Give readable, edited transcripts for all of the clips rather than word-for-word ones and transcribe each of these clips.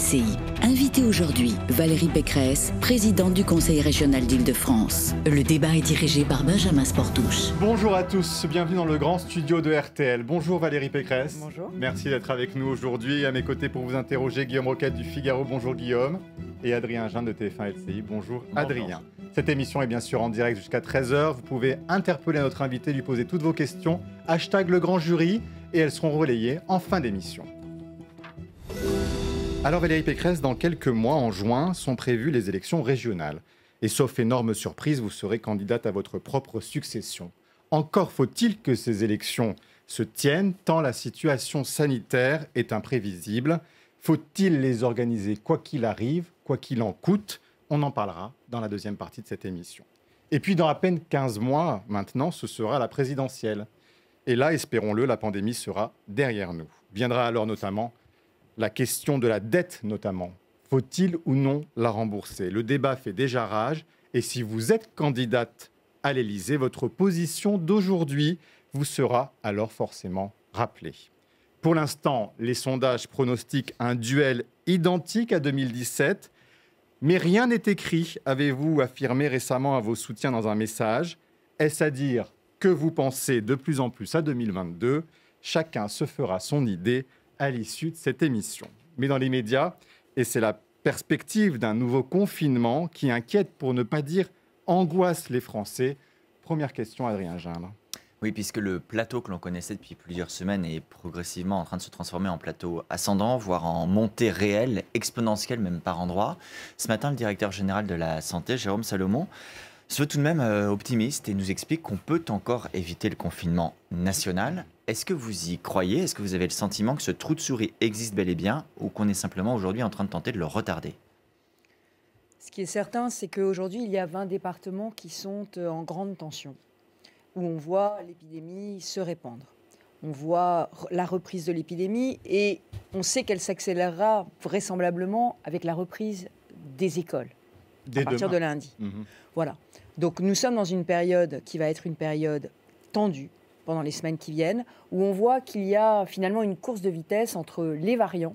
LCI. Invitée aujourd'hui, Valérie Pécresse, présidente du Conseil régional d'Île-de-France. Le débat est dirigé par Benjamin Sportouche. Bonjour à tous, bienvenue dans le grand studio de RTL. Bonjour Valérie Pécresse. Bonjour. Merci d'être avec nous aujourd'hui. À mes côtés pour vous interroger, Guillaume Roquette du Figaro. Bonjour Guillaume. Et Adrien Jean de TF1 LCI. Bonjour Adrien. Cette émission est bien sûr en direct jusqu'à 13h. Vous pouvez interpeller notre invité, lui poser toutes vos questions. Hashtag le grand jury et elles seront relayées en fin d'émission. Alors Valérie Pécresse, dans quelques mois, en juin, sont prévues les élections régionales. Et sauf énorme surprise, vous serez candidate à votre propre succession. Encore faut-il que ces élections se tiennent, tant la situation sanitaire est imprévisible. Faut-il les organiser quoi qu'il arrive, quoi qu'il en coûte? On en parlera dans la deuxième partie de cette émission. Et puis dans à peine 15 mois maintenant, ce sera la présidentielle. Et là, espérons-le, la pandémie sera derrière nous. Viendra alors notamment la question de la dette notamment. Faut-il ou non la rembourser? Le débat fait déjà rage. Et si vous êtes candidate à l'Élysée, votre position d'aujourd'hui vous sera alors forcément rappelée. Pour l'instant, les sondages pronostiquent un duel identique à 2017. Mais rien n'est écrit, avez-vous affirmé récemment à vos soutiens dans un message. Est-ce à dire que vous pensez de plus en plus à 2022? Chacun se fera son idée à l'issue de cette émission. Mais dans les médias, et c'est la perspective d'un nouveau confinement qui inquiète, pour ne pas dire angoisse les Français. Première question, Adrien Gindre. Oui, puisque le plateau que l'on connaissait depuis plusieurs semaines est progressivement en train de se transformer en plateau ascendant, voire en montée réelle, exponentielle même par endroits. Ce matin, le directeur général de la Santé, Jérôme Salomon, se veut tout de même optimiste et nous explique qu'on peut encore éviter le confinement national. Est-ce que vous y croyez? Est-ce que vous avez le sentiment que ce trou de souris existe bel et bien ou qu'on est simplement aujourd'hui en train de tenter de le retarder? Ce qui est certain, c'est qu'aujourd'hui, il y a 20 départements qui sont en grande tension, où on voit l'épidémie se répandre. On voit la reprise de l'épidémie et on sait qu'elle s'accélérera vraisemblablement avec la reprise des écoles à partir de lundi. Voilà. Donc nous sommes dans une période qui va être une période tendue pendant les semaines qui viennent, où on voit qu'il y a finalement une course de vitesse entre les variants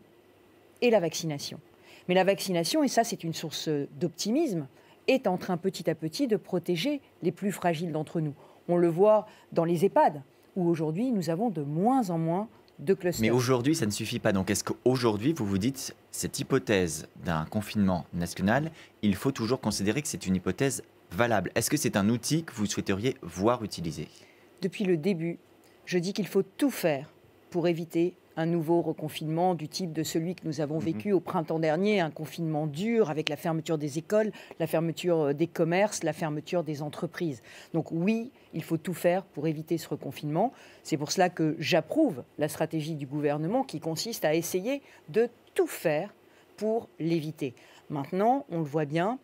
et la vaccination. Mais la vaccination, et ça c'est une source d'optimisme, est en train petit à petit de protéger les plus fragiles d'entre nous. On le voit dans les EHPAD, où aujourd'hui nous avons de moins en moins de clusters. Mais aujourd'hui, ça ne suffit pas. Donc est-ce qu'aujourd'hui, vous vous dites, cette hypothèse d'un confinement national, il faut toujours considérer que c'est une hypothèse valable? Est-ce que c'est un outil que vous souhaiteriez voir utilisé? Depuis le début, je dis qu'il faut tout faire pour éviter un nouveau reconfinement du type de celui que nous avons vécu au printemps dernier, un confinement dur avec la fermeture des écoles, la fermeture des commerces, la fermeture des entreprises. Donc oui, il faut tout faire pour éviter ce reconfinement. C'est pour cela que j'approuve la stratégie du gouvernement qui consiste à essayer de tout faire pour l'éviter. Maintenant, on le voit bien,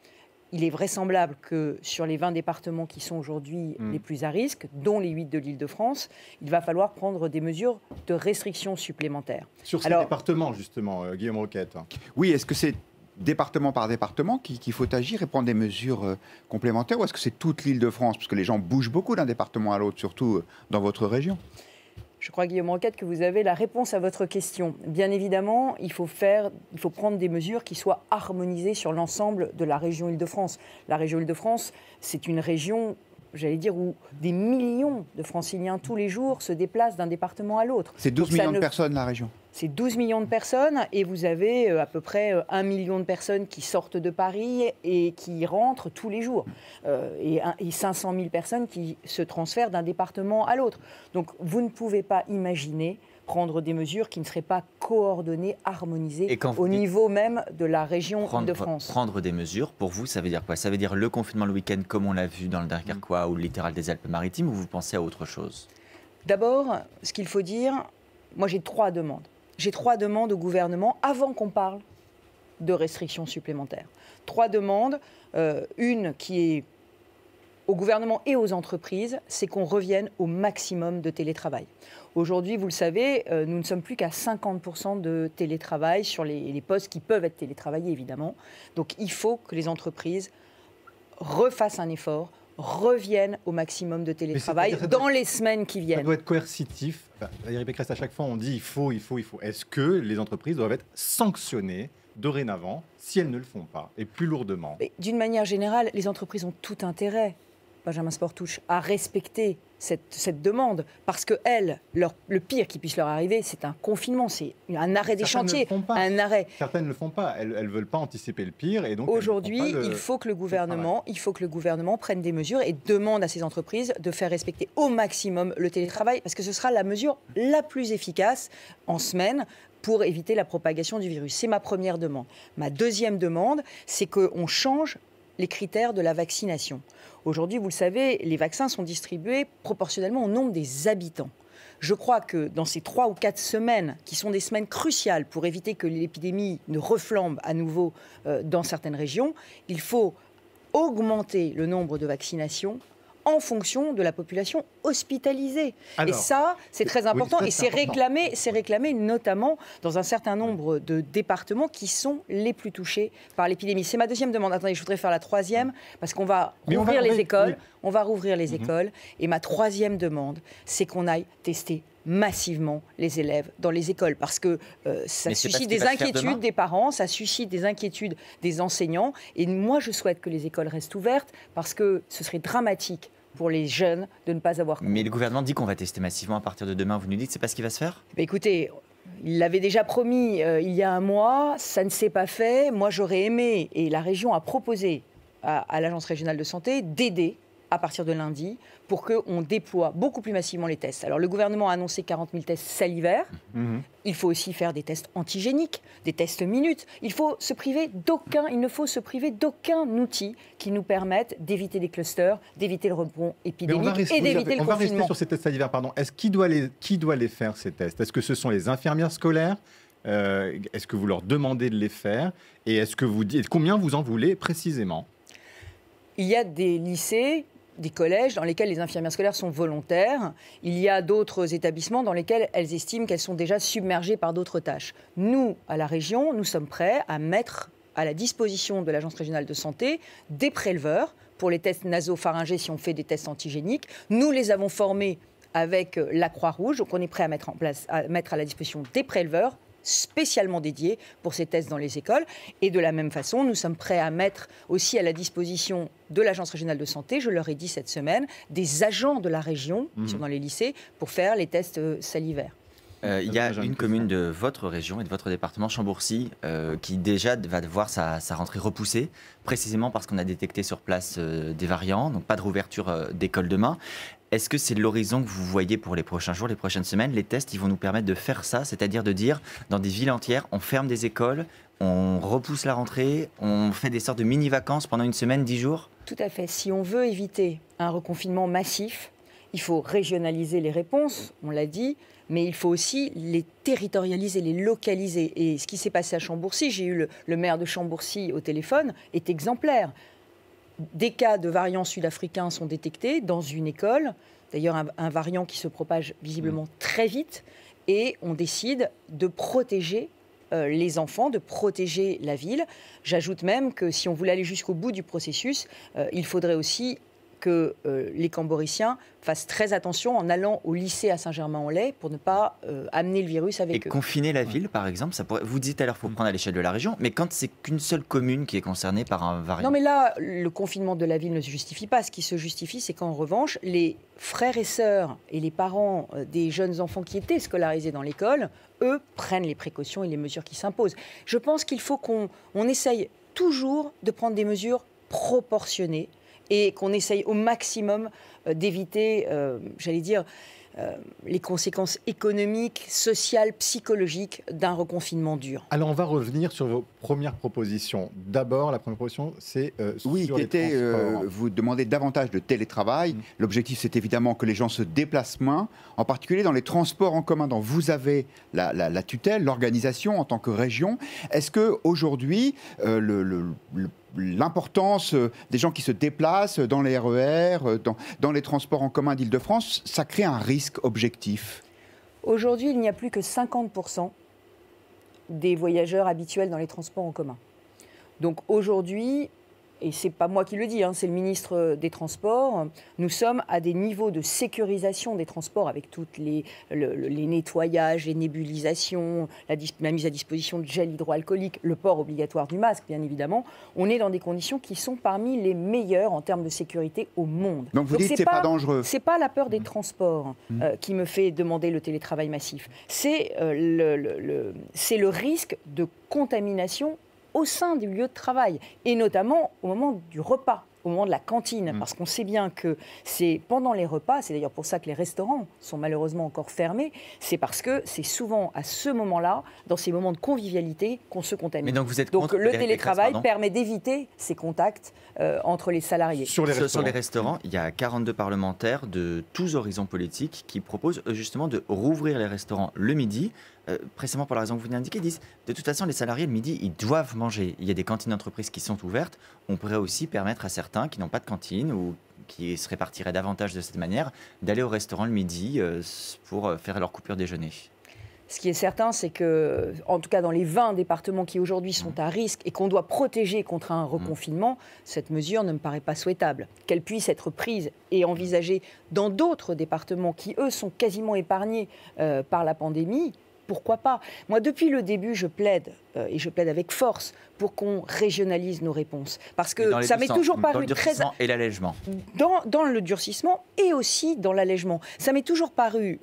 il est vraisemblable que sur les 20 départements qui sont aujourd'hui les plus à risque, dont les 8 de l'Île-de-France, il va falloir prendre des mesures de restriction supplémentaires. Sur ces départements, justement, Guillaume Roquette. Oui, est-ce que c'est département par département qu'il faut agir et prendre des mesures complémentaires, ou est-ce que c'est toute l'Île-de-France? Parce que les gens bougent beaucoup d'un département à l'autre, surtout dans votre région. Je crois, Guillaume Roquette, que vous avez la réponse à votre question. Bien évidemment, il faut prendre des mesures qui soient harmonisées sur l'ensemble de la région Île-de-France. La région Île-de-France, c'est une région, j'allais dire, où des millions de Franciliens tous les jours se déplacent d'un département à l'autre. C'est 12 millions de personnes, la région. C'est 12 millions de personnes et vous avez à peu près 1 million de personnes qui sortent de Paris et qui rentrent tous les jours. Et 500 000 personnes qui se transfèrent d'un département à l'autre. Donc vous ne pouvez pas imaginer prendre des mesures qui ne seraient pas coordonnées, harmonisées au niveau même de la région de France. Prendre des mesures, pour vous, ça veut dire quoi? Ça veut dire le confinement le week-end comme on l'a vu dans le Dunkerquois ou le littoral des Alpes-Maritimes, ou vous pensez à autre chose? D'abord, ce qu'il faut dire, moi j'ai 3 demandes. J'ai 3 demandes au gouvernement avant qu'on parle de restrictions supplémentaires. 3 demandes, une qui est au gouvernement et aux entreprises, c'est qu'on revienne au maximum de télétravail. Aujourd'hui, vous le savez, nous ne sommes plus qu'à 50% de télétravail sur les postes qui peuvent être télétravaillés, évidemment. Donc il faut que les entreprises refassent un effort, reviennent au maximum de télétravail dans les semaines qui viennent. Ça doit être coercitif. Valérie Pécresse, à chaque fois, on dit il faut. Est-ce que les entreprises doivent être sanctionnées dorénavant si elles ne le font pas, et plus lourdement? D'une manière générale, les entreprises ont tout intérêt, Benjamin Sportouche, à respecter cette demande, parce que le pire qui puisse leur arriver, c'est un confinement, c'est un arrêt des chantiers, un arrêt. Certaines ne le font pas, elles ne veulent pas anticiper le pire, et donc aujourd'hui, il faut que le gouvernement prenne des mesures et demande à ces entreprises de faire respecter au maximum le télétravail, parce que ce sera la mesure la plus efficace en semaine pour éviter la propagation du virus. C'est ma première demande. Ma deuxième demande, c'est qu'on change les critères de la vaccination. Aujourd'hui, vous le savez, les vaccins sont distribués proportionnellement au nombre des habitants. Je crois que dans ces 3 ou 4 semaines, qui sont des semaines cruciales pour éviter que l'épidémie ne reflambe à nouveau dans certaines régions, il faut augmenter le nombre de vaccinations en fonction de la population hospitalisée. Alors, et ça, c'est très important, oui, c'est réclamé notamment dans un certain nombre de départements qui sont les plus touchés par l'épidémie. C'est ma deuxième demande. Attendez, je voudrais faire la troisième, parce qu'on va rouvrir les écoles. Oui. On va rouvrir les écoles. Et ma troisième demande, c'est qu'on aille tester massivement les élèves dans les écoles, parce que ça suscite des inquiétudes des parents, ça suscite des inquiétudes des enseignants, et moi je souhaite que les écoles restent ouvertes, parce que ce serait dramatique pour les jeunes de ne pas avoir cours. Mais le gouvernement dit qu'on va tester massivement à partir de demain, vous nous dites c'est pas ce qui va se faire? Écoutez, il l'avait déjà promis il y a un mois, ça ne s'est pas fait. Moi j'aurais aimé, et la région a proposé à l'Agence régionale de santé d'aider à partir de lundi, pour qu'on déploie beaucoup plus massivement les tests. Alors, le gouvernement a annoncé 40 000 tests salivaires. Il faut aussi faire des tests antigéniques, des tests minutes. Il ne faut se priver d'aucun outil qui nous permette d'éviter des clusters, d'éviter le rebond épidémique et d'éviter le confinement. On va rester sur ces tests salivaires, pardon. Qui doit les faire, ces tests? Est-ce que ce sont les infirmières scolaires? Est-ce que vous leur demandez de les faire? Et est-ce que vous dites combien vous en voulez précisément? Il y a des lycées, des collèges dans lesquels les infirmières scolaires sont volontaires. Il y a d'autres établissements dans lesquels elles estiment qu'elles sont déjà submergées par d'autres tâches. Nous, à la région, nous sommes prêts à mettre à la disposition de l'Agence régionale de santé des préleveurs pour les tests nasopharyngés si on fait des tests antigéniques. Nous les avons formés avec la Croix-Rouge, donc on est prêt à mettre à la disposition des préleveurs spécialement dédiés pour ces tests dans les écoles. Et de la même façon, nous sommes prêts à mettre aussi à la disposition de l'Agence régionale de santé, je leur ai dit cette semaine, des agents de la région qui sont dans les lycées pour faire les tests salivaires. Il y a une commune de votre région et de votre département, Chambourcy, qui déjà va voir sa rentrée repoussée, précisément parce qu'on a détecté sur place des variants, donc pas de réouverture d'école demain. Est-ce que c'est l'horizon que vous voyez pour les prochains jours, les prochaines semaines? Les tests, ils vont nous permettre de faire ça, c'est-à-dire de dire, dans des villes entières, on ferme des écoles, on repousse la rentrée, on fait des sortes de mini-vacances pendant une semaine, 10 jours? Tout à fait. Si on veut éviter un reconfinement massif, il faut régionaliser les réponses, on l'a dit, mais il faut aussi les territorialiser, les localiser. Et ce qui s'est passé à Chambourcy, j'ai eu le maire de Chambourcy au téléphone, est exemplaire. Des cas de variants sud-africains sont détectés dans une école, d'ailleurs un variant qui se propage visiblement très vite, et on décide de protéger les enfants, de protéger la ville. J'ajoute même que si on voulait aller jusqu'au bout du processus, il faudrait aussi que les Camboriciens fassent très attention en allant au lycée à Saint-Germain-en-Laye pour ne pas amener le virus avec eux. Et confiner la ville, par exemple, ça pourrait... Vous dites tout à l'heure qu'il faut prendre à l'échelle de la région, mais quand c'est qu'une seule commune qui est concernée par un variant... Non, mais là, le confinement de la ville ne se justifie pas. Ce qui se justifie, c'est qu'en revanche, les frères et sœurs et les parents des jeunes enfants qui étaient scolarisés dans l'école, eux, prennent les précautions et les mesures qui s'imposent. Je pense qu'il faut qu'on essaye toujours de prendre des mesures proportionnées, et qu'on essaye au maximum d'éviter, j'allais dire, les conséquences économiques, sociales, psychologiques d'un reconfinement dur. Alors, on va revenir sur vos premières propositions. D'abord, la première proposition, c'est sur les transports. Vous demandez davantage de télétravail. L'objectif, c'est évidemment que les gens se déplacent moins, en particulier dans les transports en commun, dont vous avez la tutelle, l'organisation en tant que région. Est-ce qu'aujourd'hui, l'importance des gens qui se déplacent dans les RER, dans les transports en commun d'Île-de-France, ça crée un risque objectif? Aujourd'hui, il n'y a plus que 50% des voyageurs habituels dans les transports en commun. Donc aujourd'hui, et c'est pas moi qui le dis, c'est le ministre des Transports, nous sommes à des niveaux de sécurisation des transports avec toutes les nettoyages, les nébulisations, la mise à disposition de gel hydroalcoolique, le port obligatoire du masque, bien évidemment. On est dans des conditions qui sont parmi les meilleures en termes de sécurité au monde. Donc vous dites que c'est pas dangereux. C'est pas la peur des transports qui me fait demander le télétravail massif. C'est le risque de contamination au sein du lieu de travail, et notamment au moment du repas, au moment de la cantine, parce qu'on sait bien que c'est pendant les repas, c'est d'ailleurs pour ça que les restaurants sont malheureusement encore fermés, c'est parce que c'est souvent à ce moment-là, dans ces moments de convivialité, qu'on se contamine. Mais donc vous êtes donc le télétravail permet d'éviter ces contacts entre les salariés. Sur les restaurants, il y a 42 parlementaires de tous horizons politiques qui proposent justement de rouvrir les restaurants le midi. Précisément pour la raison que vous venez d'indiquer, disent de toute façon les salariés le midi ils doivent manger. Il y a des cantines d'entreprise qui sont ouvertes. On pourrait aussi permettre à certains qui n'ont pas de cantine ou qui se répartiraient davantage de cette manière d'aller au restaurant le midi pour faire leur coupure déjeuner. Ce qui est certain, c'est que, en tout cas dans les 20 départements qui aujourd'hui sont à risque et qu'on doit protéger contre un reconfinement, cette mesure ne me paraît pas souhaitable. Qu'elle puisse être prise et envisagée dans d'autres départements qui, eux, sont quasiment épargnés par la pandémie, pourquoi pas? Moi, depuis le début, je plaide, et je plaide avec force, pour qu'on régionalise nos réponses. Parce que ça m'est toujours paru dans le durcissement et l'allègement. Dans le durcissement et aussi dans l'allègement. Ça m'est toujours paru,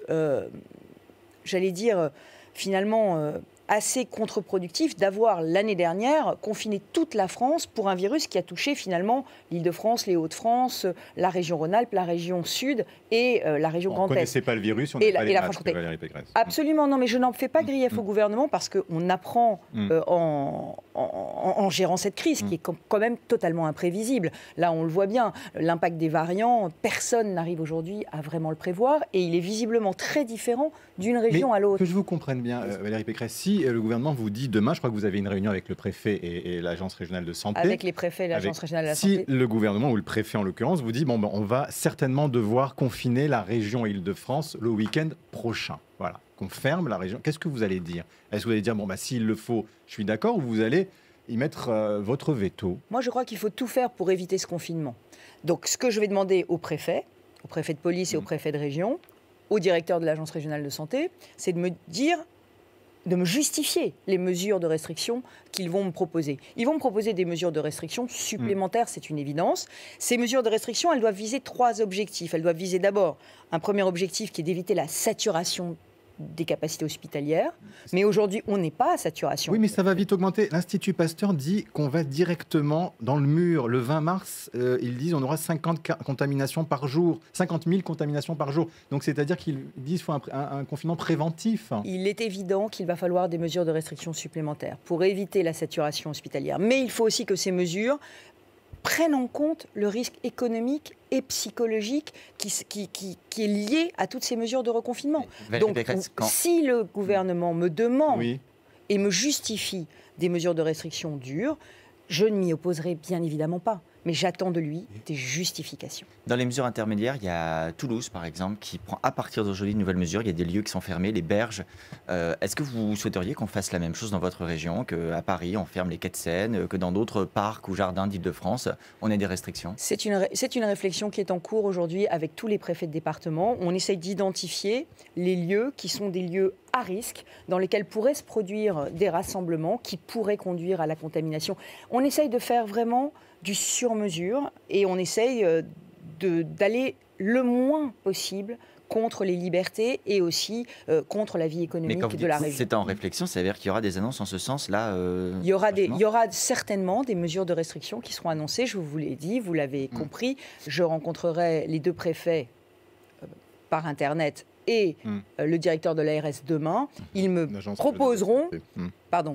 j'allais dire, finalement, assez contre-productif d'avoir l'année dernière confiné toute la France pour un virus qui a touché finalement l'Île-de-France, les Hauts-de-France, la région Rhône-Alpes, la région Sud et la région Grand Est. On ne connaissait pas le virus, on n'avait pas les masques, Valérie Pécresse. Absolument, non, mais je n'en fais pas grief au gouvernement parce qu'on apprend en gérant cette crise qui est quand même totalement imprévisible. Là, on le voit bien, l'impact des variants, personne n'arrive aujourd'hui à vraiment le prévoir et il est visiblement très différent d'une région à l'autre. Que je vous comprenne bien, Valérie Pécresse, si le gouvernement vous dit demain, je crois que vous avez une réunion avec le préfet et l'agence régionale de santé. Avec les préfets et l'agence régionale de la santé. Si le gouvernement ou le préfet en l'occurrence vous dit on va certainement devoir confiner la région Île-de-France le week-end prochain. Voilà, qu'on ferme la région. Qu'est-ce que vous allez dire? Est-ce que vous allez dire s'il le faut, je suis d'accord, ou vous allez y mettre votre veto? Moi, je crois qu'il faut tout faire pour éviter ce confinement. Donc, ce que je vais demander au préfet de police et au préfet de région, au directeur de l'agence régionale de santé, c'est de me dire, de me justifier les mesures de restriction qu'ils vont me proposer. Ils vont me proposer des mesures de restriction supplémentaires, c'est une évidence. Ces mesures de restriction, elles doivent viser 3 objectifs. Elles doivent viser d'abord un premier objectif qui est d'éviter la saturation des capacités hospitalières. Mais aujourd'hui, on n'est pas à saturation. Oui, mais ça va vite augmenter. L'Institut Pasteur dit qu'on va directement dans le mur. Le 20 mars, ils disent qu'on aura 50 contaminations par jour, 50 000 contaminations par jour. Donc, c'est-à-dire qu'ils disent qu'il faut un confinement préventif. Il est évident qu'il va falloir des mesures de restriction supplémentaires pour éviter la saturation hospitalière. Mais il faut aussi que ces mesures prennent en compte le risque économique et psychologique qui est lié à toutes ces mesures de reconfinement. Donc, si le gouvernement me demande et me justifie des mesures de restriction dures, je ne m'y opposerai bien évidemment pas. Mais j'attends de lui des justifications. Dans les mesures intermédiaires, il y a Toulouse, par exemple, qui prend à partir d'aujourd'hui de nouvelles mesures. Il y a des lieux qui sont fermés, les berges. Est-ce que vous souhaiteriez qu'on fasse la même chose dans votre région, qu'à Paris, on ferme les quais de Seine, que dans d'autres parcs ou jardins d'Île-de-France, on ait des restrictions? C'est une réflexion qui est en cours aujourd'hui avec tous les préfets de département. On essaye d'identifier les lieux qui sont des lieux à risque, dans lesquels pourraient se produire des rassemblements qui pourraient conduire à la contamination. On essaye de faire vraiment du sur-mesure et on essaye d'aller le moins possible contre les libertés et aussi contre la vie économique de la région. C'est en réflexion, ça veut dire qu'il y aura des annonces en ce sens-là il y aura certainement des mesures de restriction qui seront annoncées, je vous l'ai dit, vous l'avez compris. Je rencontrerai les 2 préfets par Internet et le directeur de l'ARS demain. Ils me proposeront,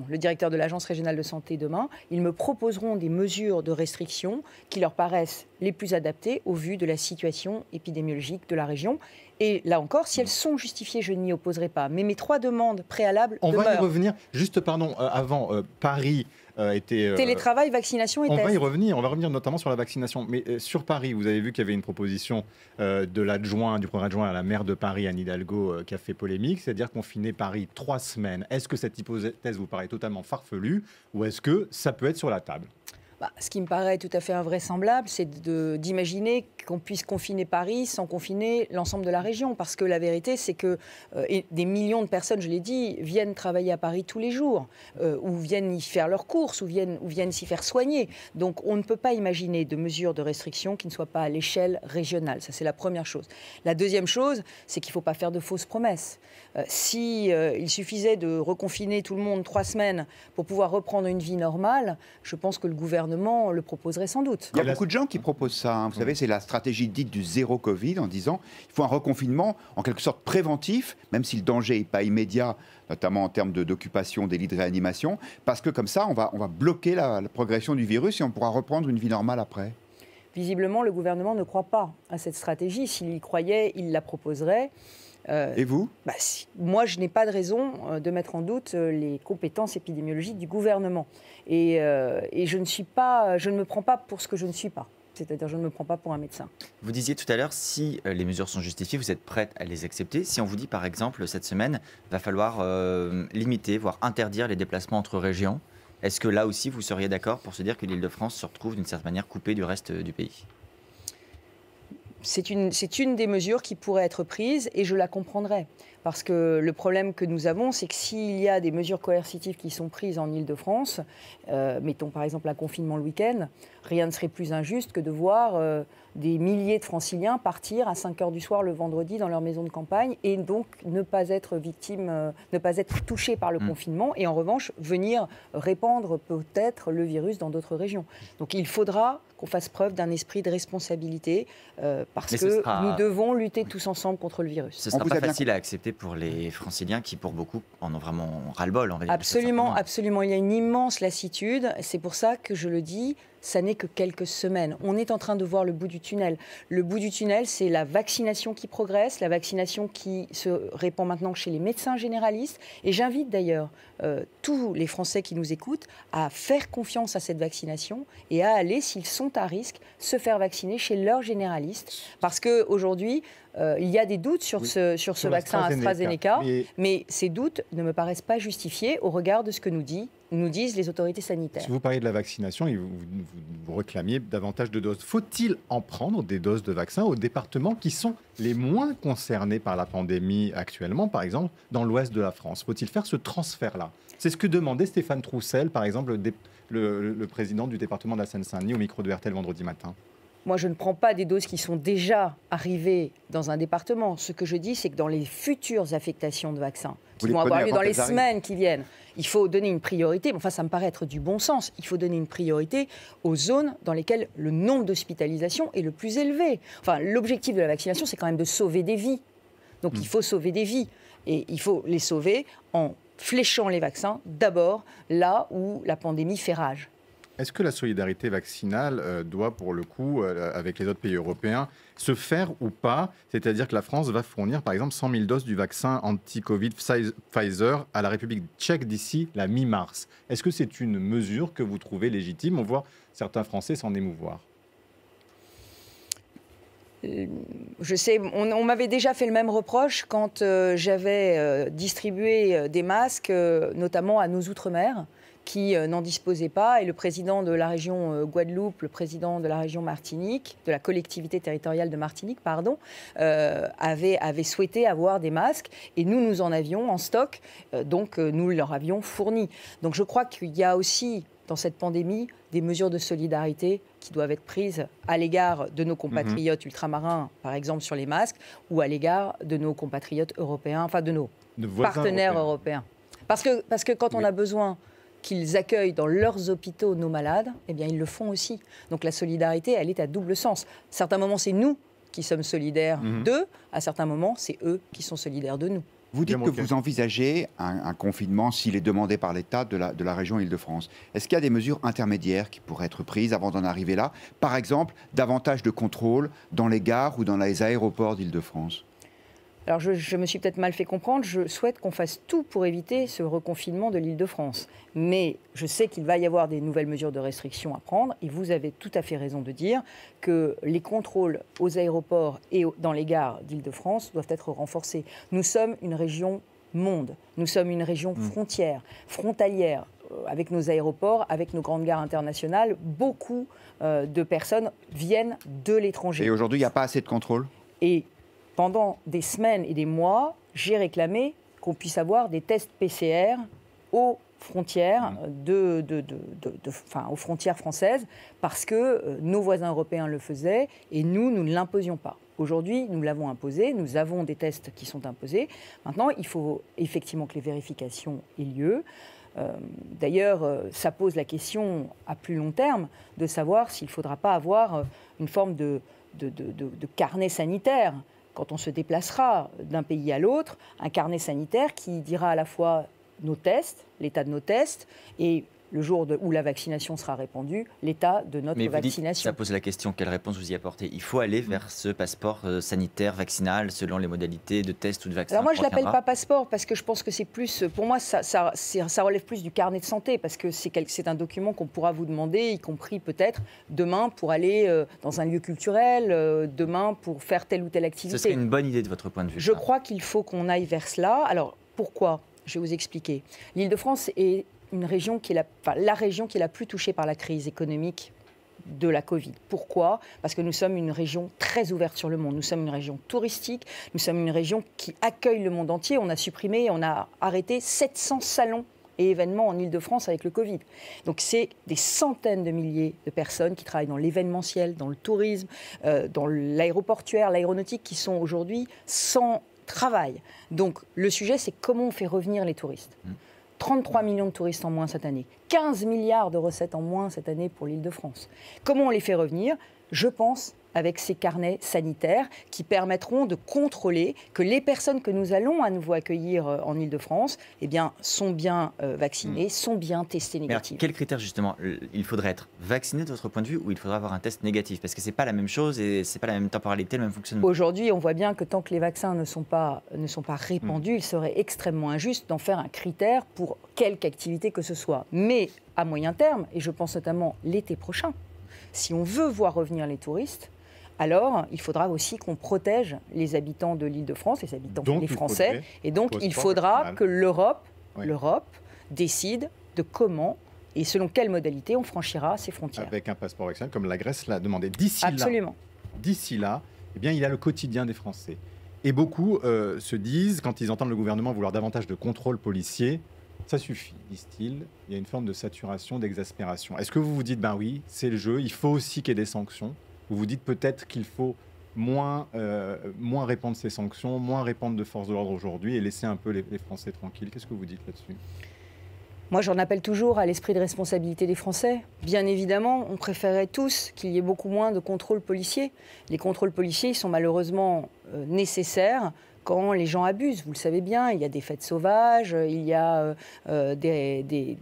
le directeur de l'Agence régionale de santé demain, ils me proposeront des mesures de restriction qui leur paraissent les plus adaptées au vu de la situation épidémiologique de la région. Et là encore, si elles sont justifiées, je ne m'y opposerai pas. Mais mes 3 demandes préalables demeurent. On va y revenir. Juste, avant, Paris était... Télétravail, vaccination et test. On va y revenir. On va revenir notamment sur la vaccination. Mais sur Paris, vous avez vu qu'il y avait une proposition de l'adjoint, du premier adjoint à la maire de Paris, Anne Hidalgo, qui a fait polémique, c'est-à-dire confiner Paris 3 semaines. Est-ce que cette hypothèse vous paraît totalement farfelue ou est-ce que ça peut être sur la table? Ce qui me paraît tout à fait invraisemblable, c'est d'imaginer qu'on puisse confiner Paris sans confiner l'ensemble de la région. Parce que la vérité, c'est que des millions de personnes, je l'ai dit, viennent travailler à Paris tous les jours, ou viennent y faire leurs courses, ou viennent s'y faire soigner. Donc on ne peut pas imaginer de mesures de restriction qui ne soient pas à l'échelle régionale. Ça, c'est la première chose. La deuxième chose, c'est qu'il ne faut pas faire de fausses promesses. Il suffisait de reconfiner tout le monde 3 semaines pour pouvoir reprendre une vie normale, je pense que le gouvernement le proposerait sans doute. Il y a beaucoup de gens qui proposent ça. Hein. Vous savez, c'est la stratégie dite du zéro Covid, en disant qu'il faut un reconfinement en quelque sorte préventif, même si le danger n'est pas immédiat, notamment en termes d'occupation des lits de réanimation, parce que comme ça, on va bloquer la progression du virus et on pourra reprendre une vie normale après. Visiblement, le gouvernement ne croit pas à cette stratégie. S'il y croyait, il la proposerait. Et vous ? Moi, je n'ai pas de raison de mettre en doute les compétences épidémiologiques du gouvernement. Et je ne me prends pas pour ce que je ne suis pas. C'est-à-dire, je ne me prends pas pour un médecin. Vous disiez tout à l'heure, si les mesures sont justifiées, vous êtes prête à les accepter. Si on vous dit, par exemple, cette semaine, il va falloir limiter, voire interdire les déplacements entre régions, est-ce que là aussi, vous seriez d'accord pour se dire que l'Île-de-France se retrouve d'une certaine manière coupée du reste du pays ? C'est une des mesures qui pourrait être prise et je la comprendrais. Parce que le problème que nous avons, c'est que s'il y a des mesures coercitives qui sont prises en Île-de-France, mettons par exemple un confinement le week-end, rien ne serait plus injuste que de voir des milliers de Franciliens partir à 5 h du soir le vendredi dans leur maison de campagne et donc ne pas être ne pas être touchés par le confinement et en revanche venir répandre peut-être le virus dans d'autres régions. Donc il faudra qu'on fasse preuve d'un esprit de responsabilité parce que nous devons lutter tous ensemble contre le virus. Ce ne sera pas facile à accepter pour les Franciliens qui, pour beaucoup, en ont vraiment ras-le-bol. Absolument, absolument. Il y a une immense lassitude. C'est pour ça que je le dis, ça n'est que quelques semaines. On est en train de voir le bout du tunnel. Le bout du tunnel, c'est la vaccination qui progresse, la vaccination qui se répand maintenant chez les médecins généralistes. Et j'invite d'ailleurs tous les Français qui nous écoutent à faire confiance à cette vaccination et à aller, s'ils sont à risque, se faire vacciner chez leur généraliste. Parce qu'aujourd'hui, il y a des doutes sur ce vaccin AstraZeneca, mais ces doutes ne me paraissent pas justifiés au regard de ce que nous disent les autorités sanitaires. Si vous parliez de la vaccination et vous réclamiez davantage de doses, faut-il en prendre des doses de vaccins aux départements qui sont les moins concernés par la pandémie actuellement, par exemple dans l'ouest de la France? Faut-il faire ce transfert-là? C'est ce que demandait Stéphane Troussel, par exemple, le président du département de la Seine-Saint-Denis au micro de RTL vendredi matin. Moi, je ne prends pas des doses qui sont déjà arrivées dans un département. Ce que je dis, c'est que dans les futures affectations de vaccins, qui vont avoir lieu dans les semaines qui viennent, il faut donner une priorité. Enfin, ça me paraît être du bon sens. Il faut donner une priorité aux zones dans lesquelles le nombre d'hospitalisations est le plus élevé. Enfin, l'objectif de la vaccination, c'est quand même de sauver des vies. Donc, il faut sauver des vies. Et il faut les sauver en fléchant les vaccins, d'abord, là où la pandémie fait rage. Est-ce que la solidarité vaccinale doit, pour le coup, avec les autres pays européens, se faire ou pas? C'est-à-dire que la France va fournir, par exemple, 100 000 doses du vaccin anti-Covid Pfizer à la République tchèque d'ici la mi-mars. Est-ce que c'est une mesure que vous trouvez légitime? On voit certains Français s'en émouvoir. Je sais, on m'avait déjà fait le même reproche quand j'avais distribué des masques, notamment à nos outre-mer, qui n'en disposaient pas. Et le président de la région Guadeloupe, le président de la région Martinique, de la collectivité territoriale de Martinique, avait souhaité avoir des masques. Et nous en avions en stock, donc nous leur avions fourni. Donc je crois qu'il y a aussi, dans cette pandémie, des mesures de solidarité qui doivent être prises à l'égard de nos compatriotes ultramarins, par exemple sur les masques, ou à l'égard de nos compatriotes européens, enfin de nos partenaires européens. Parce que quand on a besoin qu'ils accueillent dans leurs hôpitaux nos malades, eh bien ils le font aussi. Donc la solidarité, elle est à double sens. À certains moments, c'est nous qui sommes solidaires d'eux, à certains moments, c'est eux qui sont solidaires de nous. Vous dites que vous envisagez un confinement, s'il est demandé par l'État, de la région Île-de-France. Est-ce qu'il y a des mesures intermédiaires qui pourraient être prises avant d'en arriver là? Par exemple, davantage de contrôle dans les gares ou dans les aéroports d'Île-de-France? Alors je me suis peut-être mal fait comprendre, je souhaite qu'on fasse tout pour éviter ce reconfinement de l'Île-de-France. Mais je sais qu'il va y avoir des nouvelles mesures de restriction à prendre et vous avez tout à fait raison de dire que les contrôles aux aéroports et dans les gares d'Île-de-France doivent être renforcés. Nous sommes une région monde, nous sommes une région frontalière. avec nos aéroports, avec nos grandes gares internationales, beaucoup de personnes viennent de l'étranger. Et aujourd'hui, il n'y a pas assez de contrôle ? Et pendant des semaines et des mois, j'ai réclamé qu'on puisse avoir des tests PCR aux frontières, aux frontières françaises, parce que nos voisins européens le faisaient et nous ne l'imposions pas. Aujourd'hui, nous l'avons imposé, nous avons des tests qui sont imposés. Maintenant, il faut effectivement que les vérifications aient lieu. D'ailleurs, ça pose la question à plus long terme de savoir s'il ne faudra pas avoir une forme de carnet sanitaire quand on se déplacera d'un pays à l'autre, un carnet sanitaire qui dira à la fois nos tests, l'état de nos tests, et le jour où la vaccination sera répandue, l'état de notre vaccination. Ça pose la question, quelle réponse vous y apportez ? Il faut aller vers ce passeport sanitaire, vaccinal, selon les modalités de test ou de vaccin. Alors moi, je ne l'appelle pas passeport, parce que je pense que c'est plus, pour moi, ça relève plus du carnet de santé, parce que c'est un document qu'on pourra vous demander, y compris peut-être demain pour aller dans un lieu culturel, demain pour faire telle ou telle activité. Ce serait une bonne idée de votre point de vue. Je crois qu'il faut qu'on aille vers cela. Alors, pourquoi ? Je vais vous expliquer. L'Île-de-France est une région qui est la région qui est la plus touchée par la crise économique de la Covid. Pourquoi ? Parce que nous sommes une région très ouverte sur le monde. Nous sommes une région touristique, nous sommes une région qui accueille le monde entier. On a arrêté 700 salons et événements en Île-de-France avec le Covid. Donc c'est des centaines de milliers de personnes qui travaillent dans l'événementiel, dans le tourisme, dans l'aéroportuaire, l'aéronautique, qui sont aujourd'hui sans travail. Donc le sujet, c'est comment on fait revenir les touristes. 33 millions de touristes en moins cette année, 15 milliards de recettes en moins cette année pour l'Île-de-France. Comment on les fait revenir ? Je pense avec ces carnets sanitaires qui permettront de contrôler que les personnes que nous allons à nouveau accueillir en Île-de-France sont bien vaccinées, sont bien testées négatives. Quels critères justement ? Il faudrait être vacciné de votre point de vue ou il faudrait avoir un test négatif ? Parce que ce n'est pas la même chose et ce n'est pas la même temporalité, le même fonctionnement. Aujourd'hui, on voit bien que tant que les vaccins ne sont pas répandus, il serait extrêmement injuste d'en faire un critère pour quelque activité que ce soit. Mais à moyen terme, et je pense notamment l'été prochain, si on veut voir revenir les touristes, alors il faudra aussi qu'on protège les habitants de l'Île-de-France, les habitants, les Français. Et donc il faudra que l'Europe décide de comment et selon quelle modalité on franchira ces frontières. Avec un passeport vaccinal, comme la Grèce l'a demandé. D'ici là, il y a le quotidien des Français. Et beaucoup se disent, quand ils entendent le gouvernement vouloir davantage de contrôle policier, ça suffit, disent-ils. Il y a une forme de saturation, d'exaspération. Est-ce que vous vous dites, ben oui, c'est le jeu, il faut aussi qu'il y ait des sanctions ? Vous vous dites peut-être qu'il faut moins répandre ces sanctions, moins répandre de force de l'ordre aujourd'hui et laisser un peu les Français tranquilles. Qu'est-ce que vous dites là-dessus ? Moi, j'en appelle toujours à l'esprit de responsabilité des Français. Bien évidemment, on préférerait tous qu'il y ait beaucoup moins de contrôles policiers. Les contrôles policiers sont malheureusement nécessaires quand les gens abusent. Vous le savez bien, il y a des fêtes sauvages, il y a des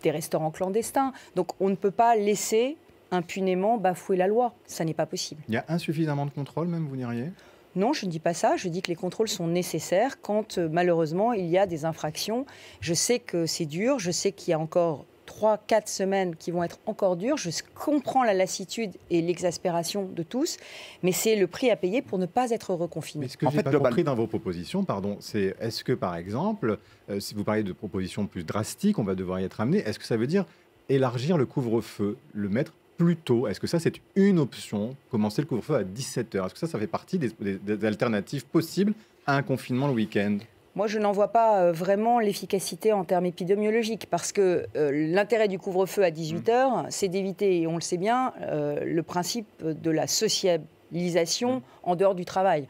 restaurants clandestins. Donc on ne peut pas laisser impunément bafouer la loi. Ça n'est pas possible. Il y a insuffisamment de contrôle, même, vous diriez ? Non, je ne dis pas ça. Je dis que les contrôles sont nécessaires quand, malheureusement, il y a des infractions. Je sais que c'est dur. Je sais qu'il y a encore 3-4 semaines qui vont être encore dures. Je comprends la lassitude et l'exaspération de tous, mais c'est le prix à payer pour ne pas être reconfiné. Mais ce que je n'ai pas compris dans vos propositions, c'est est-ce que, par exemple, si vous parlez de propositions plus drastiques, on va devoir y être amené, est-ce que ça veut dire élargir le couvre-feu, le mettre plus tôt? Est-ce que ça, c'est une option, commencer le couvre-feu à 17h? Est-ce que ça fait partie des alternatives possibles à un confinement le week-end? Moi, je n'en vois pas vraiment l'efficacité en termes épidémiologiques, parce que l'intérêt du couvre-feu à 18h, c'est d'éviter, et on le sait bien, le principe de la socialisation en dehors du travail.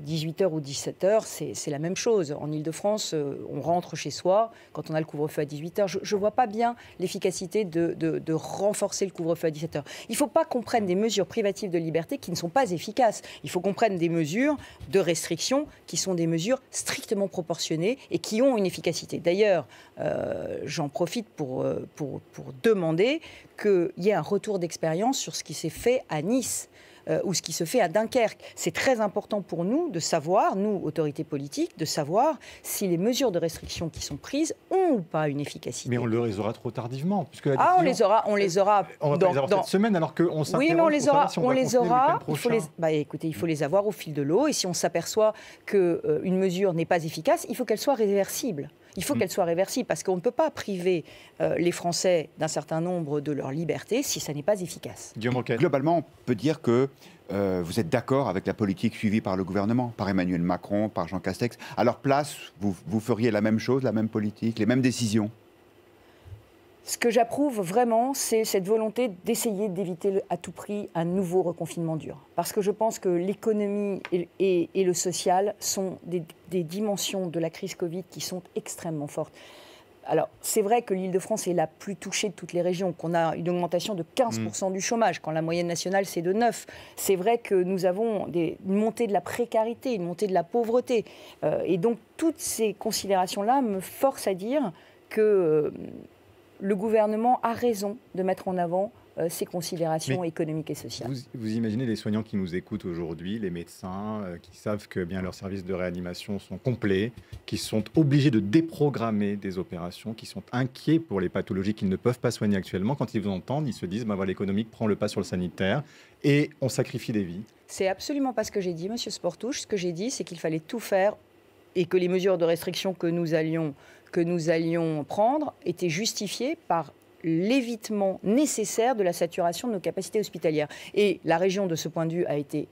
18h ou 17h, c'est la même chose. En Île-de-France, on rentre chez soi quand on a le couvre-feu à 18h. Je ne vois pas bien l'efficacité de renforcer le couvre-feu à 17h. Il ne faut pas qu'on prenne des mesures privatives de liberté qui ne sont pas efficaces. Il faut qu'on prenne des mesures de restriction qui sont des mesures strictement proportionnées et qui ont une efficacité. D'ailleurs, j'en profite pour demander qu'il y ait un retour d'expérience sur ce qui s'est fait à Nice. Ou ce qui se fait à Dunkerque. C'est très important pour nous de savoir, nous, autorités politiques, de savoir si les mesures de restriction qui sont prises ont ou pas une efficacité. Mais on les aura trop tardivement. Puisque on les aura. On va pas les avoir cette semaine alors qu'on s'interroge. Oui, mais on les aura. Il faut les avoir au fil de l'eau. Et si on s'aperçoit qu'une mesure n'est pas efficace, il faut qu'elle soit réversible. Il faut qu'elle soit réversible parce qu'on ne peut pas priver les Français d'un certain nombre de leur liberté si ça n'est pas efficace. Globalement, on peut dire que vous êtes d'accord avec la politique suivie par le gouvernement, par Emmanuel Macron, par Jean Castex. À leur place, vous feriez la même chose, la même politique, les mêmes décisions? Ce que j'approuve vraiment, c'est cette volonté d'essayer d'éviter à tout prix un nouveau reconfinement dur. Parce que je pense que l'économie et le social sont des dimensions de la crise Covid qui sont extrêmement fortes. Alors, c'est vrai que l'Île-de-France est la plus touchée de toutes les régions, qu'on a une augmentation de 15% du chômage, quand la moyenne nationale, c'est de 9%. C'est vrai que nous avons une montée de la précarité, une montée de la pauvreté. Et donc, toutes ces considérations-là me forcent à dire que le gouvernement a raison de mettre en avant ces considérations économiques et sociales. Vous imaginez les soignants qui nous écoutent aujourd'hui, les médecins qui savent que leurs services de réanimation sont complets, qui sont obligés de déprogrammer des opérations, qui sont inquiets pour les pathologies qu'ils ne peuvent pas soigner actuellement. Quand ils vous entendent, ils se disent l'économique prend le pas sur le sanitaire et on sacrifie des vies. C'est absolument pas ce que j'ai dit, Monsieur Sportouche. Ce que j'ai dit, c'est qu'il fallait tout faire et que les mesures de restriction que nous allions prendre étaient justifiées par l'évitement nécessaire de la saturation de nos capacités hospitalières. Et la région, de ce point de vue, a été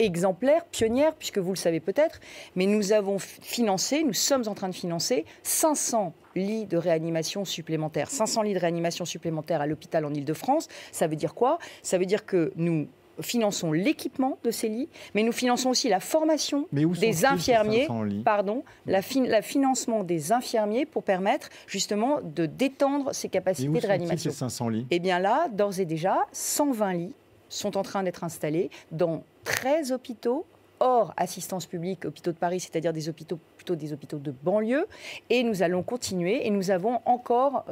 exemplaire, pionnière, puisque vous le savez peut-être, mais nous sommes en train de financer 500 lits de réanimation supplémentaires. 500 lits de réanimation supplémentaires à l'hôpital en Île-de-France. Ça veut dire quoi? Ça veut dire que nous finançons l'équipement de ces lits, mais nous finançons aussi la formation des infirmiers, le financement des infirmiers pour permettre justement de détendre ces capacités de réanimation. Ces 500 lits ? Eh bien là, d'ores et déjà, 120 lits sont en train d'être installés dans 13 hôpitaux, hors assistance publique, hôpitaux de Paris, c'est-à-dire des hôpitaux de banlieue, et nous allons continuer, et nous avons encore,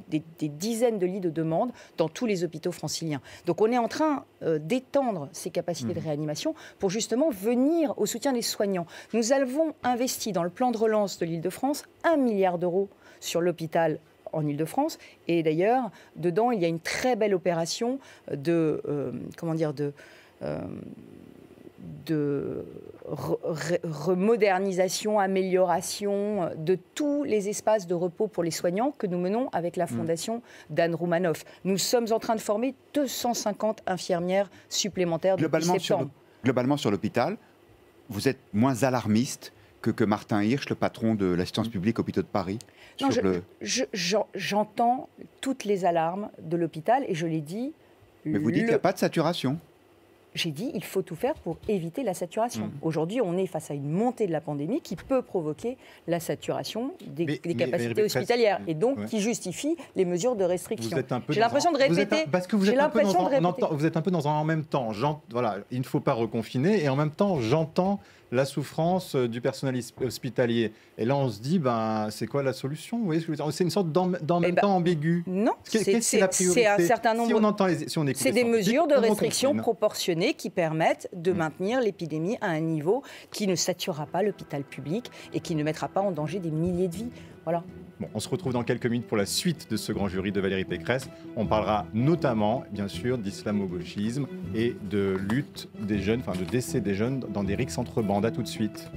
des dizaines de lits de demande dans tous les hôpitaux franciliens. Donc on est en train d'étendre ces capacités de réanimation pour justement venir au soutien des soignants. Nous avons investi dans le plan de relance de l'Île-de-France 1 milliard d'euros sur l'hôpital en Île-de-France, et d'ailleurs, dedans, il y a une très belle opération de remodernisation, amélioration de tous les espaces de repos pour les soignants que nous menons avec la fondation d'Anne Roumanoff. Nous sommes en train de former 250 infirmières supplémentaires depuis septembre. Globalement, sur l'hôpital, vous êtes moins alarmiste que Martin Hirsch, le patron de l'assistance publique Hôpitaux de Paris? Non, j'entends toutes les alarmes de l'hôpital et je l'ai dit. Mais vous dites qu'il n'y a pas de saturation. J'ai dit qu'il faut tout faire pour éviter la saturation. Aujourd'hui, on est face à une montée de la pandémie qui peut provoquer la saturation des capacités hospitalières et donc qui justifie les mesures de restriction. J'ai l'impression de répéter. Vous êtes un peu dans un en même temps. Il ne faut pas reconfiner et en même temps, j'entends la souffrance du personnel hospitalier. Et là, on se dit, c'est quoi la solution? Vous voyez ce que je veux dire? C'est une sorte d'en même temps ambigu. Non, c'est la priorité. C'est un certain nombre. C'est des mesures de restriction proportionnées qui permettent de maintenir l'épidémie à un niveau qui ne saturera pas l'hôpital public et qui ne mettra pas en danger des milliers de vies. Voilà. Bon, on se retrouve dans quelques minutes pour la suite de ce grand jury de Valérie Pécresse. On parlera notamment, bien sûr, d'islamo-gauchisme et de lutte des jeunes, de décès des jeunes dans des rixes entre bandes. À tout de suite.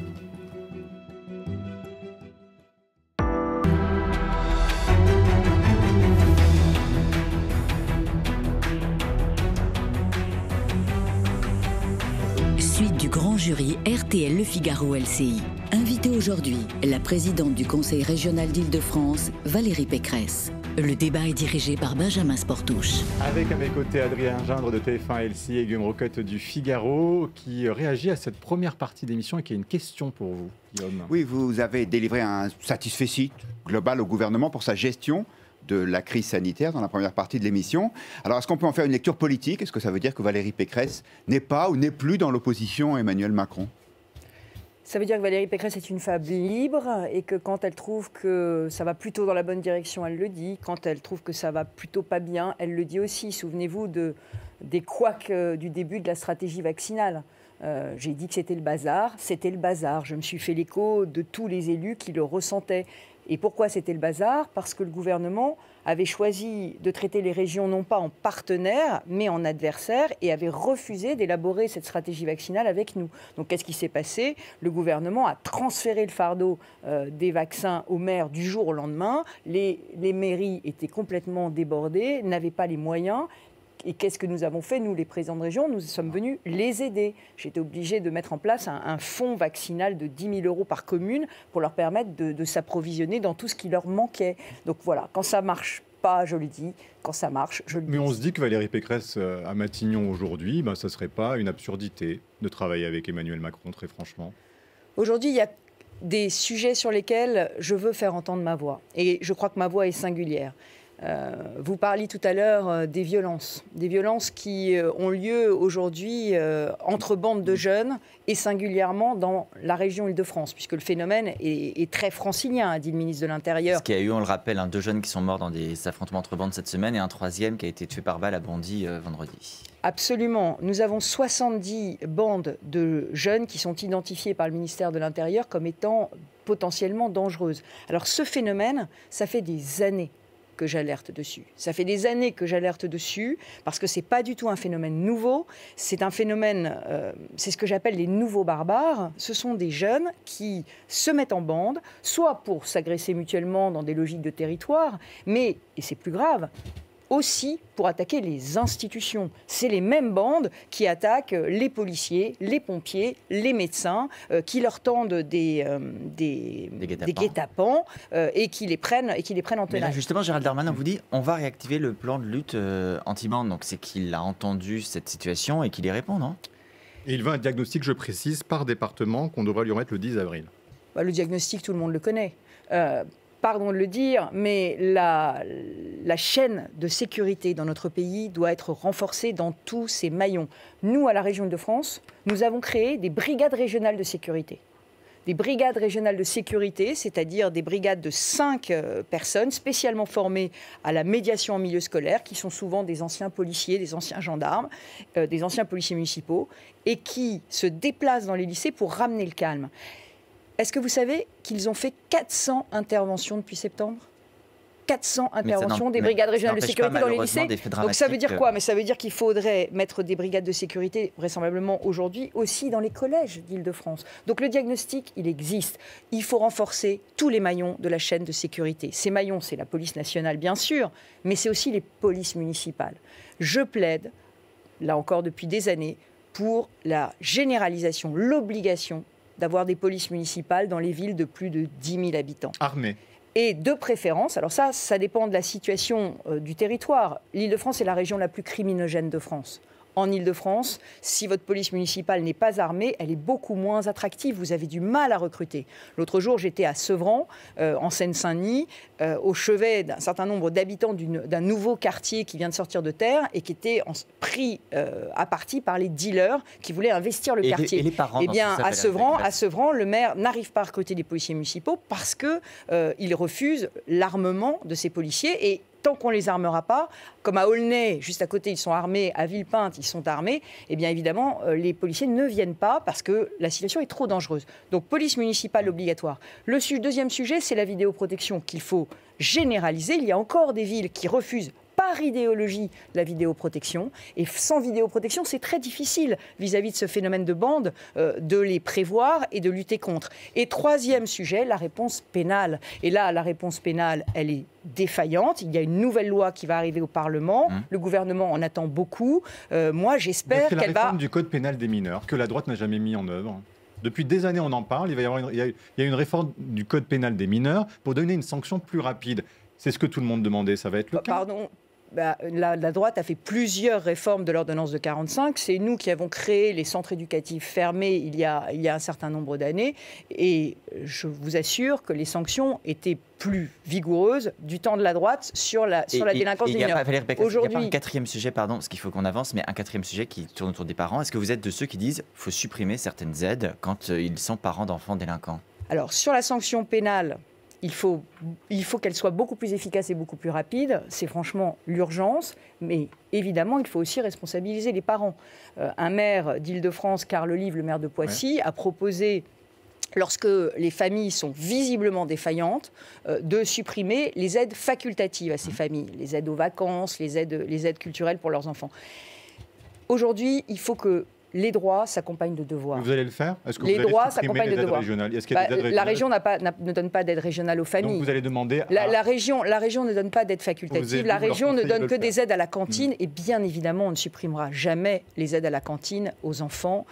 Suite du grand jury RTL Le Figaro LCI. Invitée aujourd'hui, la présidente du Conseil régional d'Île-de-France, Valérie Pécresse. Le débat est dirigé par Benjamin Sportouche. Avec à mes côtés Adrien Gindre de TF1 LCI et Guillaume Roquette du Figaro qui réagit à cette première partie d'émission et qui a une question pour vous, Guillaume. Oui, vous avez délivré un satisfecit global au gouvernement pour sa gestion de la crise sanitaire dans la première partie de l'émission. Alors, est-ce qu'on peut en faire une lecture politique? Est-ce que ça veut dire que Valérie Pécresse n'est pas ou n'est plus dans l'opposition à Emmanuel Macron? Ça veut dire que Valérie Pécresse est une femme libre et que quand elle trouve que ça va plutôt dans la bonne direction, elle le dit. Quand elle trouve que ça va plutôt pas bien, elle le dit aussi. Souvenez-vous des couacs du début de la stratégie vaccinale. J'ai dit que c'était le bazar. Je me suis fait l'écho de tous les élus qui le ressentaient. Et pourquoi c'était le bazar? Parce que le gouvernement avait choisi de traiter les régions non pas en partenaires, mais en adversaires, et avait refusé d'élaborer cette stratégie vaccinale avec nous. Donc qu'est-ce qui s'est passé? Le gouvernement a transféré le fardeau des vaccins aux maires du jour au lendemain. Les mairies étaient complètement débordées, n'avaient pas les moyens. Et qu'est-ce que nous avons fait, nous, les présidents de région? Nous sommes venus les aider. J'étais obligée de mettre en place un fonds vaccinal de 10 000 € par commune pour leur permettre de s'approvisionner dans tout ce qui leur manquait. Donc voilà, quand ça marche pas, je le dis. Quand ça marche, je le dis. Mais on se dit que Valérie Pécresse à Matignon aujourd'hui, ça ne serait pas une absurdité de travailler avec Emmanuel Macron, très franchement. Aujourd'hui, il y a des sujets sur lesquels je veux faire entendre ma voix. Et je crois que ma voix est singulière. Vous parliez tout à l'heure des violences qui ont lieu aujourd'hui entre bandes de jeunes et singulièrement dans la région Île-de-France, puisque le phénomène est très francilien, a dit le ministre de l'Intérieur. Ce qu'il y a eu, on le rappelle, 2 jeunes qui sont morts dans des affrontements entre bandes cette semaine et un 3e qui a été tué par balle à Bondy vendredi. Absolument. Nous avons 70 bandes de jeunes qui sont identifiées par le ministère de l'Intérieur comme étant potentiellement dangereuses. Alors ce phénomène, ça fait des années que j'alerte dessus. Ça fait des années que j'alerte dessus parce que c'est pas du tout un phénomène nouveau. C'est un phénomène, c'est ce que j'appelle les nouveaux barbares. Ce sont des jeunes qui se mettent en bande, soit pour s'agresser mutuellement dans des logiques de territoire, mais, et c'est plus grave, aussi pour attaquer les institutions. C'est les mêmes bandes qui attaquent les policiers, les pompiers, les médecins, qui leur tendent des guet-apens et qui les prennent en tenaille. Mais là, justement, Gérald Darmanin vous dit on va réactiver le plan de lutte anti-bande. Donc c'est qu'il a entendu cette situation et qu'il y répond, non? Et il veut un diagnostic, je précise, par département qu'on devra lui remettre le 10 avril. Le diagnostic, tout le monde le connaît. Pardon de le dire, mais la chaîne de sécurité dans notre pays doit être renforcée dans tous ses maillons. Nous, à la région Île-de-France, nous avons créé des brigades régionales de sécurité. Des brigades régionales de sécurité, c'est-à-dire des brigades de 5 personnes spécialement formées à la médiation en milieu scolaire, qui sont souvent des anciens policiers, des anciens gendarmes, des anciens policiers municipaux, et qui se déplacent dans les lycées pour ramener le calme. Est-ce que vous savez qu'ils ont fait 400 interventions depuis septembre? 400 interventions des brigades régionales de sécurité dans les lycées. Donc ça veut dire quoi? Mais ça veut dire qu'il faudrait mettre des brigades de sécurité, vraisemblablement aujourd'hui, aussi dans les collèges d'Île-de-France. Donc le diagnostic, il existe. Il faut renforcer tous les maillons de la chaîne de sécurité. Ces maillons, c'est la police nationale, bien sûr, mais c'est aussi les polices municipales. Je plaide, là encore depuis des années, pour la généralisation, l'obligation d'avoir des polices municipales dans les villes de plus de 10 000 habitants. Armées. Et de préférence, alors ça dépend de la situation du territoire. L'Île-de-France est la région la plus criminogène de France. En Île-de-France, si votre police municipale n'est pas armée, elle est beaucoup moins attractive. Vous avez du mal à recruter. L'autre jour, j'étais à Sevran, en Seine-Saint-Denis, au chevet d'un certain nombre d'habitants d'un nouveau quartier qui vient de sortir de terre et qui était pris à partie par les dealers qui voulaient investir le quartier. Et les parents, eh bien, à Sevran, le maire n'arrive pas à recruter des policiers municipaux parce qu'il refuse l'armement de ces policiers. Et tant qu'on ne les armera pas, comme à Aulnay, juste à côté, ils sont armés, à Villepinte, ils sont armés, eh bien évidemment, les policiers ne viennent pas parce que la situation est trop dangereuse. Donc, police municipale obligatoire. Le deuxième sujet, c'est la vidéoprotection qu'il faut généraliser. Il y a encore des villes qui refusent par idéologie la vidéoprotection. Et sans vidéoprotection, c'est très difficile vis-à-vis de ce phénomène de bande de les prévoir et de lutter contre. Et troisième sujet, la réponse pénale. Et là, la réponse pénale, elle est défaillante. Il y a une nouvelle loi qui va arriver au Parlement. Le gouvernement en attend beaucoup. Moi, j'espère qu'elle va... La réforme du code pénal des mineurs, que la droite n'a jamais mis en œuvre. Depuis des années, on en parle. Il y a une réforme du code pénal des mineurs pour donner une sanction plus rapide. C'est ce que tout le monde demandait. Ça va être le cas. Pardon. La droite a fait plusieurs réformes de l'ordonnance de 45. C'est nous qui avons créé les centres éducatifs fermés il y a un certain nombre d'années. Et je vous assure que les sanctions étaient plus vigoureuses du temps de la droite sur la délinquance des mineurs. Aujourd'hui, il y a pas un quatrième sujet, pardon, parce qu'il faut qu'on avance, mais un quatrième sujet qui tourne autour des parents. Est-ce que vous êtes de ceux qui disent qu'il faut supprimer certaines aides quand ils sont parents d'enfants délinquants? Alors, sur la sanction pénale, il faut qu'elle soit beaucoup plus efficace et beaucoup plus rapide. C'est franchement l'urgence. Mais évidemment, il faut aussi responsabiliser les parents. Un maire d'Île-de-France, Carl Olive, le maire de Poissy, a proposé lorsque les familles sont visiblement défaillantes, de supprimer les aides facultatives à ces familles, les aides aux vacances, les aides culturelles pour leurs enfants. Aujourd'hui, il faut que les droits s'accompagnent de devoirs. Vous allez le faire? Est-ce que les vous allez droits supprimer s'accompagnent de les aides devoirs. régionales? Est-ce qu'il y a des aides La régionales? région ne donne pas d'aide régionale aux familles. Donc vous allez demander la région ne donne pas d'aide facultative. La région ne donne que des aides à la cantine. Et bien évidemment, on ne supprimera jamais les aides à la cantine aux enfants,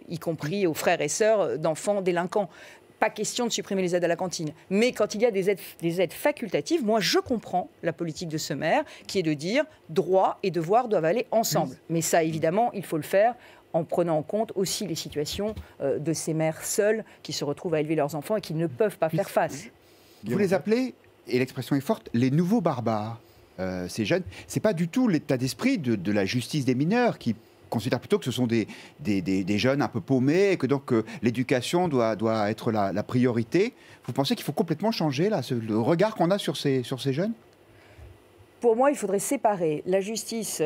y compris aux frères et sœurs d'enfants délinquants. Pas question de supprimer les aides à la cantine. Mais quand il y a des aides facultatives, moi je comprends la politique de ce maire qui est de dire droits et devoirs doivent aller ensemble. Mais ça, évidemment, il faut le faire en prenant en compte aussi les situations de ces mères seules qui se retrouvent à élever leurs enfants et qui ne peuvent pas faire face. Vous les appelez, et l'expression est forte, les nouveaux barbares. Ces jeunes, c'est pas du tout l'état d'esprit de la justice des mineurs qui considère plutôt que ce sont des jeunes un peu paumés et que donc l'éducation doit être la priorité. Vous pensez qu'il faut complètement changer là, le regard qu'on a sur ces jeunes? Pour moi, il faudrait séparer la justice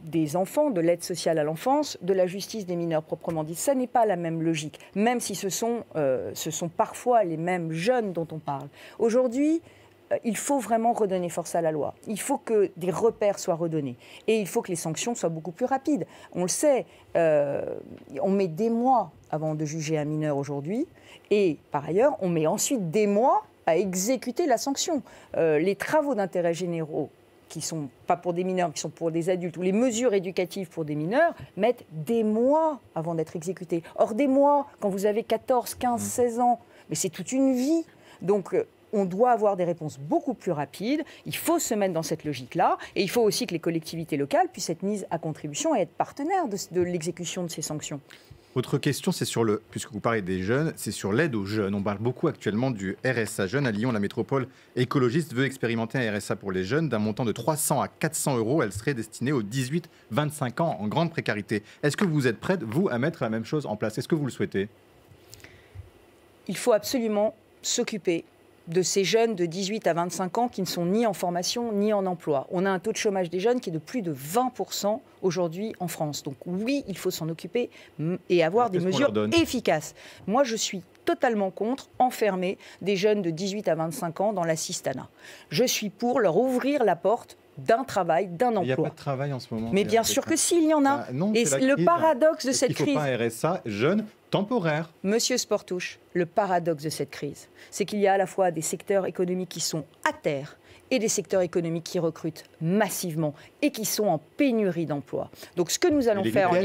des enfants, de l'aide sociale à l'enfance, de la justice des mineurs proprement dit. Ça n'est pas la même logique, même si ce sont parfois les mêmes jeunes dont on parle. Aujourd'hui, il faut vraiment redonner force à la loi. Il faut que des repères soient redonnés. Et il faut que les sanctions soient beaucoup plus rapides. On le sait, on met des mois avant de juger un mineur aujourd'hui. Et par ailleurs, on met ensuite des mois à exécuter la sanction. Les travaux d'intérêt généraux, qui ne sont pas pour des mineurs, qui sont pour des adultes, ou les mesures éducatives pour des mineurs, mettent des mois avant d'être exécutés. Or, des mois, quand vous avez 14, 15, 16 ans, mais c'est toute une vie. Donc, on doit avoir des réponses beaucoup plus rapides. Il faut se mettre dans cette logique-là. Et il faut aussi que les collectivités locales puissent être mises à contribution et être partenaires de l'exécution de ces sanctions. Autre question, c'est sur puisque vous parlez des jeunes, c'est sur l'aide aux jeunes. On parle beaucoup actuellement du RSA Jeunes. À Lyon, la métropole écologiste veut expérimenter un RSA pour les jeunes d'un montant de 300 à 400 €. Elle serait destinée aux 18-25 ans en grande précarité. Est-ce que vous êtes prête, vous, à mettre la même chose en place? Est-ce que vous le souhaitez? Il faut absolument s'occuper de ces jeunes de 18 à 25 ans qui ne sont ni en formation ni en emploi. On a un taux de chômage des jeunes qui est de plus de 20% aujourd'hui en France. Donc oui, il faut s'en occuper et avoir des mesures efficaces. Moi, je suis totalement contre enfermer des jeunes de 18 à 25 ans dans l'assistanat. Je suis pour leur ouvrir la porte d'un travail, d'un emploi. Il n'y a pas de travail en ce moment. Mais bien sûr que si, il y en a. Non, et le paradoxe de cette crise... Il ne faut pas un RSA jeune temporaire. Monsieur Sportouche, le paradoxe de cette crise, c'est qu'il y a à la fois des secteurs économiques qui sont à terre et des secteurs économiques qui recrutent massivement et qui sont en pénurie d'emplois. Donc ce que nous allons faire en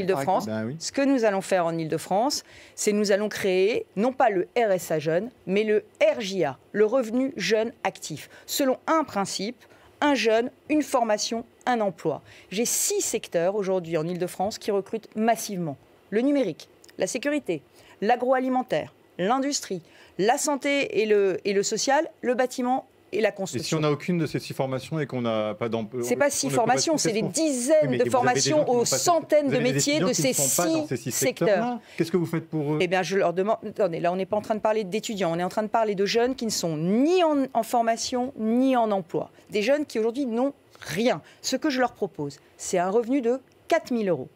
Ile-de-France, c'est nous allons créer non pas le RSA jeune, mais le RJA, le revenu jeune actif, selon un principe: un jeune, une formation, un emploi. J'ai 6 secteurs aujourd'hui en Ile-de-France qui recrutent massivement. Le numérique, la sécurité, l'agroalimentaire, l'industrie, la santé et le social, le bâtiment et la construction. Et si on n'a aucune de ces 6 formations et qu'on n'a pas d'emploi... C'est pas 6 formations, c'est des dizaines de formations aux centaines de métiers de ces 6 secteurs. Qu'est-ce que vous faites pour eux? Eh bien, je leur demande... Attendez, là, on n'est pas en train de parler d'étudiants, on est en train de parler de jeunes qui ne sont ni en formation, ni en emploi. Des jeunes qui, aujourd'hui, n'ont rien. Ce que je leur propose, c'est un revenu de 4 000 €.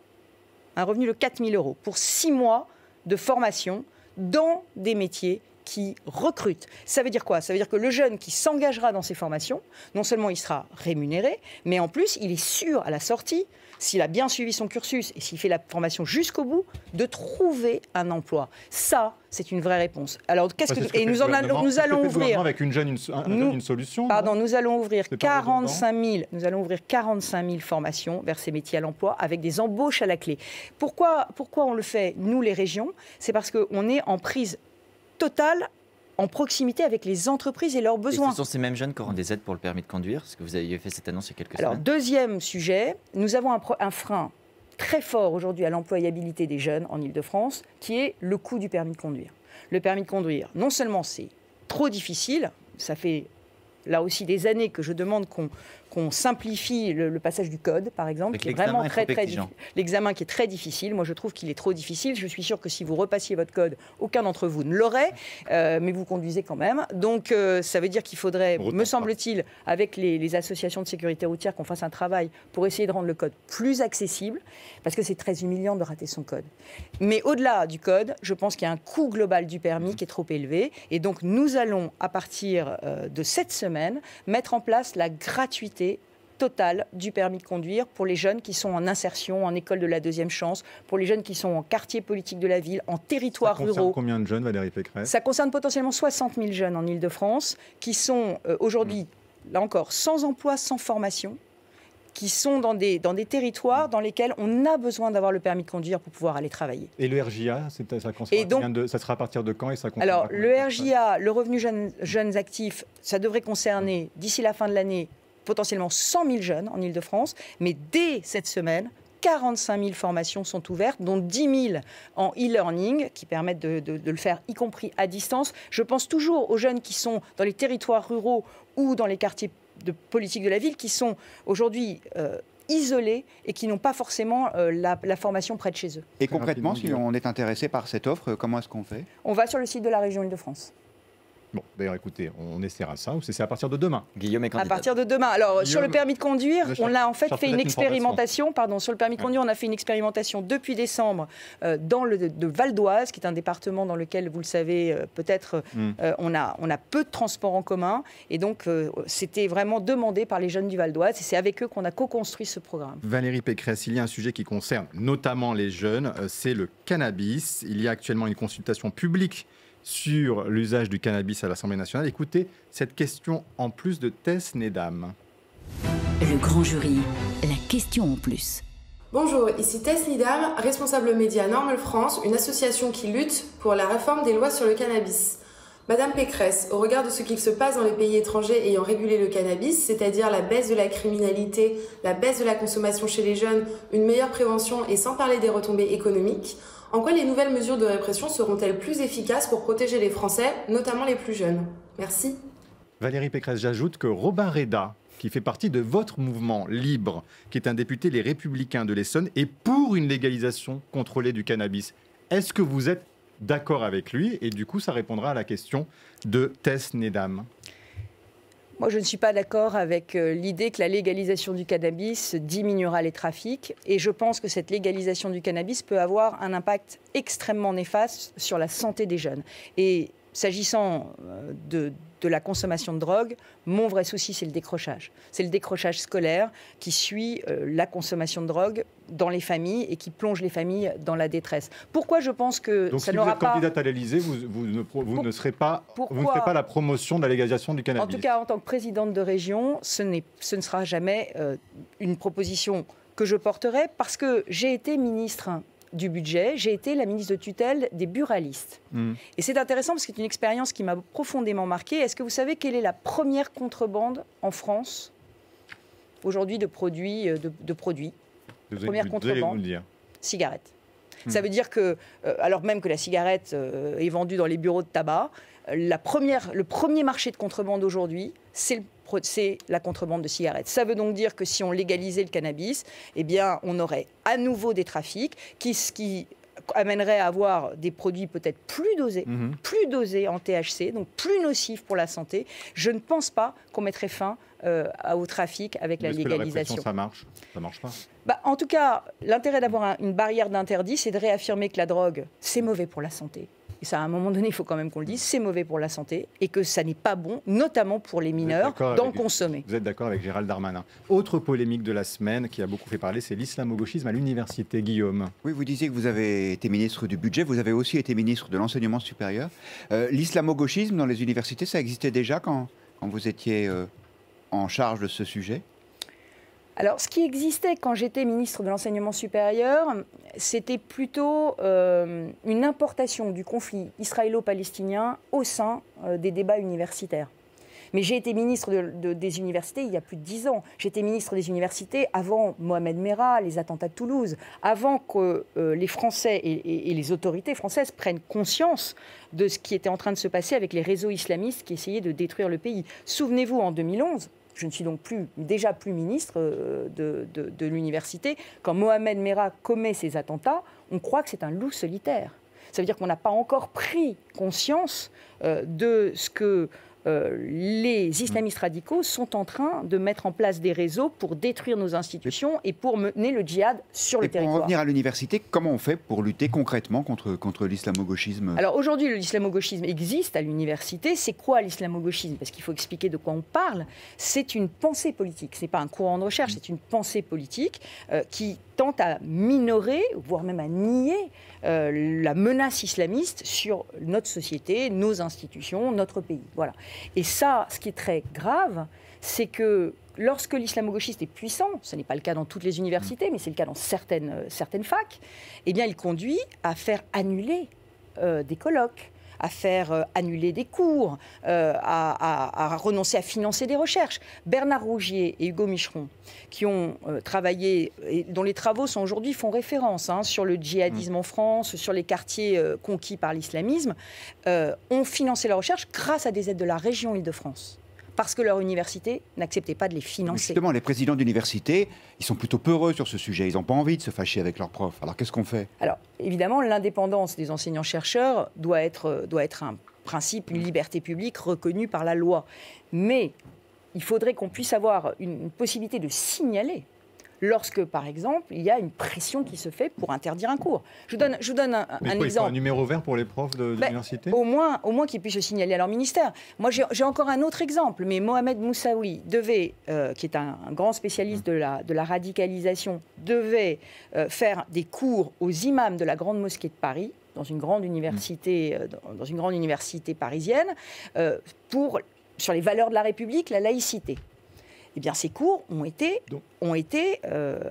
Un revenu de 4 000 € pour 6 mois de formation dans des métiers qui recrutent. Ça veut dire quoi? Ça veut dire que le jeune qui s'engagera dans ces formations, non seulement il sera rémunéré, mais en plus, il est sûr à la sortie, s'il a bien suivi son cursus et s'il fait la formation jusqu'au bout, de trouver un emploi. Ça, c'est une vraie réponse. Alors, nous allons ouvrir avec une jeune une solution. Pardon, nous allons ouvrir 45 000 formations vers ces métiers à l'emploi avec des embauches à la clé. Pourquoi on le fait, nous, les régions? C'est parce qu'on est en prise totale, en proximité avec les entreprises et leurs besoins. Et ce sont ces mêmes jeunes qui auront des aides pour le permis de conduire? Parce que vous avez fait cette annonce il y a quelques semaines. Alors, deuxième sujet, nous avons un frein très fort aujourd'hui à l'employabilité des jeunes en Ile-de-France, qui est le coût du permis de conduire. Le permis de conduire, non seulement c'est trop difficile, ça fait là aussi des années que je demande qu'on simplifie le passage du code, par exemple, qui est vraiment très difficile. L'examen qui est très difficile. Moi, je trouve qu'il est trop difficile. Je suis sûre que si vous repassiez votre code, aucun d'entre vous ne l'aurait, mais vous conduisez quand même. Donc, ça veut dire qu'il faudrait, me semble-t-il, avec les associations de sécurité routière, qu'on fasse un travail pour essayer de rendre le code plus accessible, parce que c'est très humiliant de rater son code. Mais au-delà du code, je pense qu'il y a un coût global du permis qui est trop élevé. Et donc, nous allons, à partir de cette semaine, mettre en place la gratuité totale du permis de conduire pour les jeunes qui sont en insertion, en école de la deuxième chance, pour les jeunes qui sont en quartier politique de la ville, en territoires ruraux. Ça concerne combien de jeunes, Valérie Pécresse ? Ça concerne potentiellement 60 000 jeunes en Ile-de-France qui sont aujourd'hui, là encore, sans emploi, sans formation, qui sont dans des territoires dans lesquels on a besoin d'avoir le permis de conduire pour pouvoir aller travailler. Et le RJA, ça sera à partir de quand et ça Alors, le RJA, le revenu jeunes actifs, ça devrait concerner, d'ici la fin de l'année, potentiellement 100 000 jeunes en Ile-de-France, mais dès cette semaine, 45 000 formations sont ouvertes, dont 10 000 en e-learning, qui permettent de le faire, y compris à distance. Je pense toujours aux jeunes qui sont dans les territoires ruraux ou dans les quartiers de politique de la ville, qui sont aujourd'hui isolés et qui n'ont pas forcément la formation près de chez eux. Et concrètement, si on est intéressé par cette offre, comment est-ce qu'on fait ? On va sur le site de la région Île-de-France. Bon, d'ailleurs, écoutez, on essaiera ça, ou c'est à partir de demain. Guillaume est candidat. À partir de demain. Alors, Guillaume, sur le permis de conduire, on a en fait fait une expérimentation. Sur le permis de conduire, on a fait une expérimentation depuis décembre dans le Val d'Oise, qui est un département dans lequel, vous le savez, peut-être, on a peu de transports en commun. Et donc, c'était vraiment demandé par les jeunes du Val d'Oise. Et c'est avec eux qu'on a co-construit ce programme. Valérie Pécresse, il y a un sujet qui concerne notamment les jeunes, c'est le cannabis. Il y a actuellement une consultation publique sur l'usage du cannabis à l'Assemblée nationale. Écoutez cette question en plus de Tess Nedam. Le grand jury, la question en plus. Bonjour, ici Tess Nedam, responsable média Normal France, une association qui lutte pour la réforme des lois sur le cannabis. Madame Pécresse, au regard de ce qu'il se passe dans les pays étrangers ayant régulé le cannabis, c'est-à-dire la baisse de la criminalité, la baisse de la consommation chez les jeunes, une meilleure prévention et sans parler des retombées économiques, en quoi les nouvelles mesures de répression seront-elles plus efficaces pour protéger les Français, notamment les plus jeunes ? Merci. Valérie Pécresse, j'ajoute que Robin Reda, qui fait partie de votre mouvement Libre, qui est un député Les Républicains de l'Essonne, est pour une légalisation contrôlée du cannabis. Est-ce que vous êtes d'accord avec lui ? Et du coup, ça répondra à la question de Tess Nedam. Moi, je ne suis pas d'accord avec l'idée que la légalisation du cannabis diminuera les trafics. Et je pense que cette légalisation du cannabis peut avoir un impact extrêmement néfaste sur la santé des jeunes. Et s'agissant de la consommation de drogue, mon vrai souci, c'est le décrochage. C'est le décrochage scolaire qui suit la consommation de drogue dans les familles et qui plonge les familles dans la détresse. Pourquoi je pense que donc, ça n'aura pas... Donc, si vous êtes candidate à l'Élysée, vous ne ferez pas la promotion de la légalisation du cannabis. En tout cas, en tant que présidente de région, ce ne sera jamais une proposition que je porterai parce que j'ai été ministre du budget, j'ai été la ministre de tutelle des buralistes. Et c'est intéressant parce que c'est une expérience qui m'a profondément marquée. Est-ce que vous savez quelle est la première contrebande en France aujourd'hui de produits Première contrebande, cigarette. Ça veut dire que, alors même que la cigarette est vendue dans les bureaux de tabac, le premier marché de contrebande aujourd'hui, c'est la contrebande de cigarettes. Ça veut donc dire que si on légalisait le cannabis, eh bien, on aurait à nouveau des trafics qui amènerait à avoir des produits peut-être plus dosés en THC, donc plus nocifs pour la santé. Je ne pense pas qu'on mettrait fin au trafic avec la légalisation. Que la répression, ça marche pas. En tout cas, l'intérêt d'avoir une barrière d'interdit, c'est de réaffirmer que la drogue, c'est mauvais pour la santé. Et ça, à un moment donné, il faut quand même qu'on le dise, c'est mauvais pour la santé et que ça n'est pas bon, notamment pour les mineurs, d'en consommer. Vous êtes d'accord avec Gérald Darmanin. Autre polémique de la semaine qui a beaucoup fait parler, c'est l'islamo-gauchisme à l'université. Guillaume. Oui, vous disiez que vous avez été ministre du budget, vous avez aussi été ministre de l'enseignement supérieur. L'islamo-gauchisme dans les universités, ça existait déjà quand vous étiez en charge de ce sujet ? Alors, ce qui existait quand j'étais ministre de l'Enseignement supérieur, c'était plutôt une importation du conflit israélo-palestinien au sein des débats universitaires. Mais j'ai été ministre des universités il y a plus de 10 ans. J'étais ministre des universités avant Mohamed Merah, les attentats de Toulouse, avant que les Français et les autorités françaises prennent conscience de ce qui était en train de se passer avec les réseaux islamistes qui essayaient de détruire le pays. Souvenez-vous, en 2011, je ne suis donc déjà plus ministre de l'université. Quand Mohamed Merah commet ces attentats, on croit que c'est un loup solitaire. Ça veut dire qu'on n'a pas encore pris conscience de ce que les islamistes radicaux sont en train de mettre en place des réseaux pour détruire nos institutions et pour mener le djihad sur le territoire. Pour en revenir à l'université, comment on fait pour lutter concrètement contre l'islamo-gauchisme? Alors aujourd'hui, l'islamo-gauchisme existe à l'université. C'est quoi l'islamo-gauchisme? Parce qu'il faut expliquer de quoi on parle. C'est une pensée politique. Ce n'est pas un courant de recherche, c'est une pensée politique qui tente à minorer, voire même à nier la menace islamiste sur notre société, nos institutions, notre pays. Voilà. Et ça, ce qui est très grave, c'est que lorsque l'islamo-gauchiste est puissant, ce n'est pas le cas dans toutes les universités, mais c'est le cas dans certaines facs, eh bien, il conduit à faire annuler des colloques, à faire annuler des cours, à renoncer à financer des recherches. Bernard Rougier et Hugo Micheron, qui ont travaillé, et dont les travaux font référence sur le djihadisme en France, sur les quartiers conquis par l'islamisme, ont financé la recherche grâce à des aides de la région Île-de-France. Parce que leur université n'acceptait pas de les financer. Mais justement, les présidents d'université, ils sont plutôt peureux sur ce sujet. Ils n'ont pas envie de se fâcher avec leurs profs. Alors, qu'est-ce qu'on fait? Alors, évidemment, l'indépendance des enseignants-chercheurs doit être un principe, une liberté publique reconnue par la loi. Mais il faudrait qu'on puisse avoir une possibilité de signaler lorsque, par exemple, il y a une pression qui se fait pour interdire un cours. Je vous donne un exemple. Il faut un numéro vert pour les profs de l'université? Au moins qu'ils puissent se signaler à leur ministère. Moi, j'ai encore un autre exemple. Mais Mohamed Moussaoui qui est un grand spécialiste de la radicalisation, devait faire des cours aux imams de la Grande Mosquée de Paris, dans une grande université parisienne, sur les valeurs de la République, la laïcité. Eh bien, ces cours ont été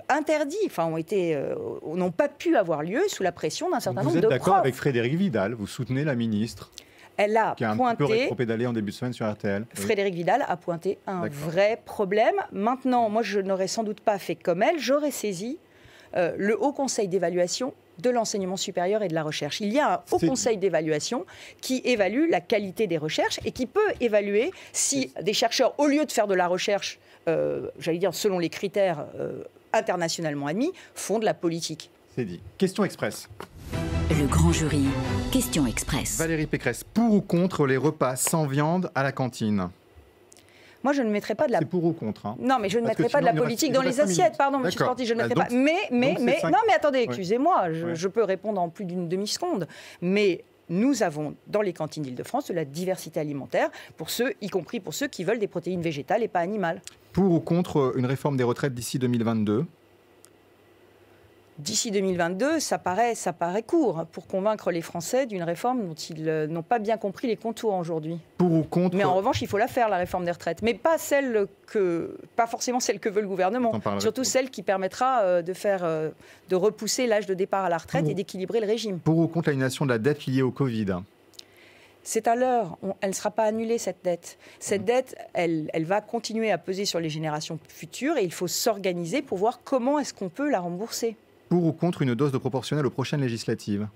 interdits, n'ont pas pu avoir lieu sous la pression d'un certain nombre de profs. Vous êtes d'accord avec Frédérique Vidal? Vous soutenez la ministre qui a un petit peu rétropédalé en début de semaine sur RTL. Frédérique Vidal a pointé un vrai problème. Maintenant, moi, je n'aurais sans doute pas fait comme elle. J'aurais saisi le Haut Conseil d'évaluation de l'enseignement supérieur et de la recherche. Il y a un Haut Conseil d'évaluation qui évalue la qualité des recherches et qui peut évaluer si des chercheurs, au lieu de faire de la recherche, selon les critères internationalement admis, font de la politique. C'est dit. Question express. Le grand jury, question express. Valérie Pécresse, pour ou contre les repas sans viande à la cantine? Moi, je ne mettrai pas de la... C'est pour ou contre, hein? Non, mais je ne mettrai pas de la politique dans les assiettes. Pardon, M. Sporty, je ne mettrai pas. Mais, non, mais attendez, excusez-moi, je peux répondre en plus d'une demi-seconde. Mais nous avons, dans les cantines d'Île-de-France, de la diversité alimentaire, y compris pour ceux qui veulent des protéines végétales et pas animales. Pour ou contre une réforme des retraites d'ici 2022? D'ici 2022, ça paraît court pour convaincre les Français d'une réforme dont ils n'ont pas bien compris les contours aujourd'hui. Pour ou contre... Mais en revanche, il faut la faire, la réforme des retraites. Mais pas forcément celle que veut le gouvernement. Surtout celle qui permettra de repousser l'âge de départ à la retraite et d'équilibrer le régime. Pour ou contre l'annulation de la dette liée au Covid? C'est à l'heure. Elle ne sera pas annulée, cette dette. Cette dette, elle va continuer à peser sur les générations futures et il faut s'organiser pour voir comment est-ce qu'on peut la rembourser. Pour ou contre une dose de proportionnelle aux prochaines législatives?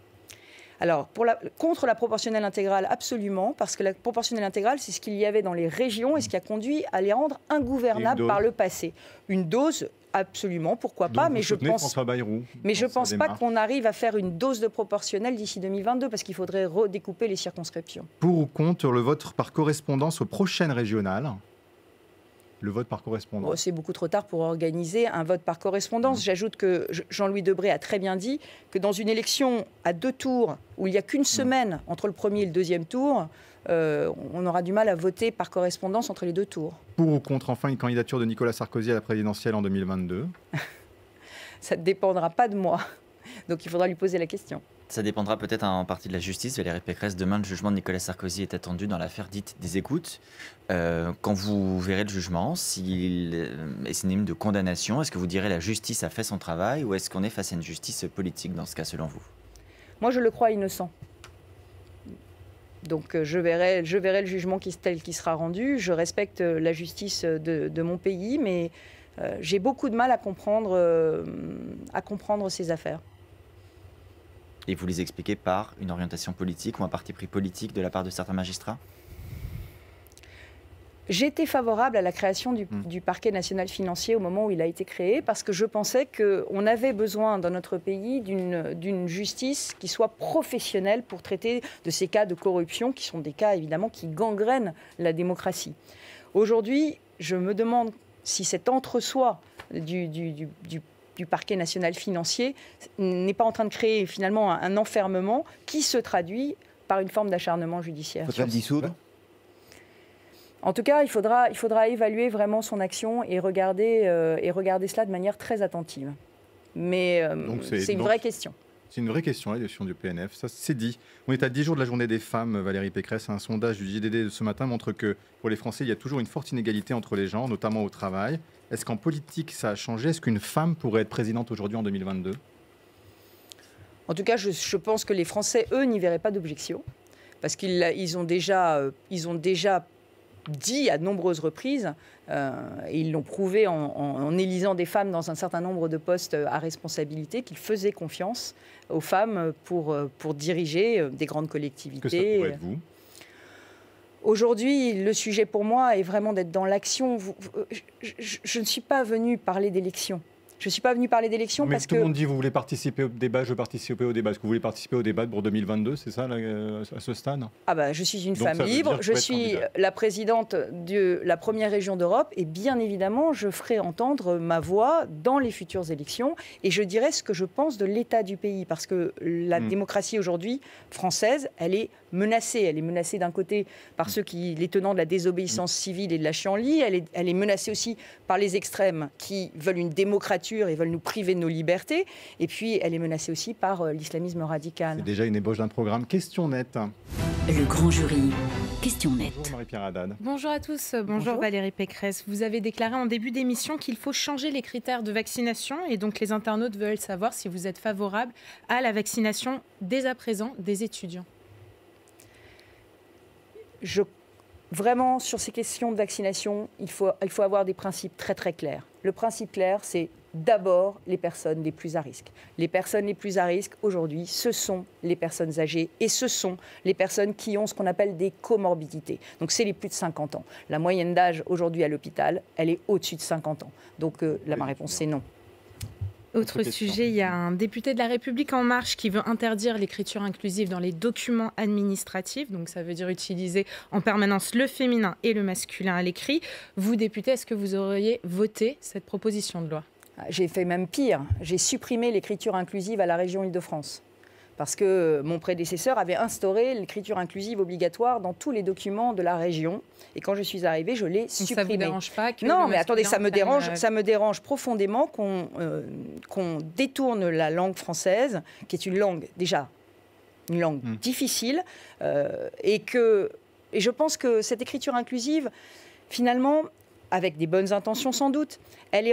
Alors, contre la proportionnelle intégrale, absolument, parce que la proportionnelle intégrale, c'est ce qu'il y avait dans les régions et ce qui a conduit à les rendre ingouvernables par le passé. Une dose, absolument, pourquoi pas, mais je pense pas qu'on arrive à faire une dose de proportionnelle d'ici 2022, parce qu'il faudrait redécouper les circonscriptions. Pour ou contre le vote par correspondance aux prochaines régionales? Le vote par correspondance. C'est beaucoup trop tard pour organiser un vote par correspondance. J'ajoute que Jean-Louis Debré a très bien dit que dans une élection à 2 tours, où il n'y a qu'une semaine entre le premier et le deuxième tour, on aura du mal à voter par correspondance entre les 2 tours. Pour ou contre, enfin, une candidature de Nicolas Sarkozy à la présidentielle en 2022? Ça ne dépendra pas de moi. Donc il faudra lui poser la question. Ça dépendra peut-être en partie de la justice. Valérie Pécresse, demain, le jugement de Nicolas Sarkozy est attendu dans l'affaire dite des écoutes. Quand vous verrez le jugement, s'il est synonyme de condamnation, est-ce que vous direz la justice a fait son travail ou est-ce qu'on est face à une justice politique dans ce cas, selon vous? Moi, je le crois innocent. Donc je verrai le jugement tel qu'il sera rendu. Je respecte la justice de mon pays, mais j'ai beaucoup de mal à comprendre ces affaires. Et vous les expliquez par une orientation politique ou un parti pris politique de la part de certains magistrats? J'étais favorable à la création du parquet national financier au moment où il a été créé, parce que je pensais qu'on avait besoin dans notre pays d'une justice qui soit professionnelle pour traiter de ces cas de corruption, qui sont des cas évidemment qui gangrènent la démocratie. Aujourd'hui, je me demande si cet entre-soi du parquet national financier n'est pas en train de créer finalement un enfermement qui se traduit par une forme d'acharnement judiciaire. Faut-il le dissoudre ? En tout cas, il faudra évaluer vraiment son action et regarder cela de manière très attentive. Mais c'est une vraie question. C'est une vraie question, l'élection du PNF. Ça, c'est dit. On est à 10 jours de la journée des femmes, Valérie Pécresse. Un sondage du JDD de ce matin montre que pour les Français, il y a toujours une forte inégalité entre les genres, notamment au travail. Est-ce qu'en politique, ça a changé? Est-ce qu'une femme pourrait être présidente aujourd'hui en 2022? En tout cas, je pense que les Français, eux, n'y verraient pas d'objection. Parce qu'ils ont déjà dit à de nombreuses reprises, et ils l'ont prouvé en élisant des femmes dans un certain nombre de postes à responsabilité, qu'ils faisaient confiance aux femmes pour diriger des grandes collectivités. Est-ce que ça pourrait être vous? Aujourd'hui, le sujet pour moi est vraiment d'être dans l'action. Je ne suis pas venue parler d'élections. Je ne suis pas venue parler d'élections parce que... tout le monde dit vous voulez participer au débat, je veux participer au débat. Est-ce que vous voulez participer au débat pour 2022? C'est ça, là, à ce stade? Ah bah, je suis une femme libre, je suis la présidente de la première région d'Europe et bien évidemment, je ferai entendre ma voix dans les futures élections et je dirai ce que je pense de l'état du pays parce que la démocratie aujourd'hui française, elle est menacée. Elle est menacée d'un côté par les tenants de la désobéissance civile et de la chienlit. Elle est menacée aussi par les extrêmes qui veulent une démocrature et veulent nous priver de nos libertés. Et puis, elle est menacée aussi par l'islamisme radical. C'est déjà une ébauche d'un programme. Question nette. Le grand jury. Question nette. Bonjour Marie-Pierre Haddad. Bonjour à tous. Bonjour Valérie Pécresse. Vous avez déclaré en début d'émission qu'il faut changer les critères de vaccination. Et donc, les internautes veulent savoir si vous êtes favorable à la vaccination dès à présent des étudiants. Vraiment, sur ces questions de vaccination, il faut avoir des principes très très clairs. Le principe clair, c'est d'abord les personnes les plus à risque. Les personnes les plus à risque, aujourd'hui, ce sont les personnes âgées et ce sont les personnes qui ont ce qu'on appelle des comorbidités. Donc, c'est les plus de 50 ans. La moyenne d'âge aujourd'hui à l'hôpital, elle est au-dessus de 50 ans. Donc, ma réponse, c'est non. Autre sujet, il y a un député de La République En Marche qui veut interdire l'écriture inclusive dans les documents administratifs. Donc ça veut dire utiliser en permanence le féminin et le masculin à l'écrit. Vous, député, est-ce que vous auriez voté cette proposition de loi? J'ai fait même pire. J'ai supprimé l'écriture inclusive à la région Île-de-France. Parce que mon prédécesseur avait instauré l'écriture inclusive obligatoire dans tous les documents de la région. Et quand je suis arrivée, je l'ai supprimée. Ça ne vous dérange pas que Non, mais attendez, ça me dérange profondément qu'on détourne la langue française, qui est une langue, déjà, une langue difficile, et je pense que cette écriture inclusive, finalement, avec des bonnes intentions sans doute, elle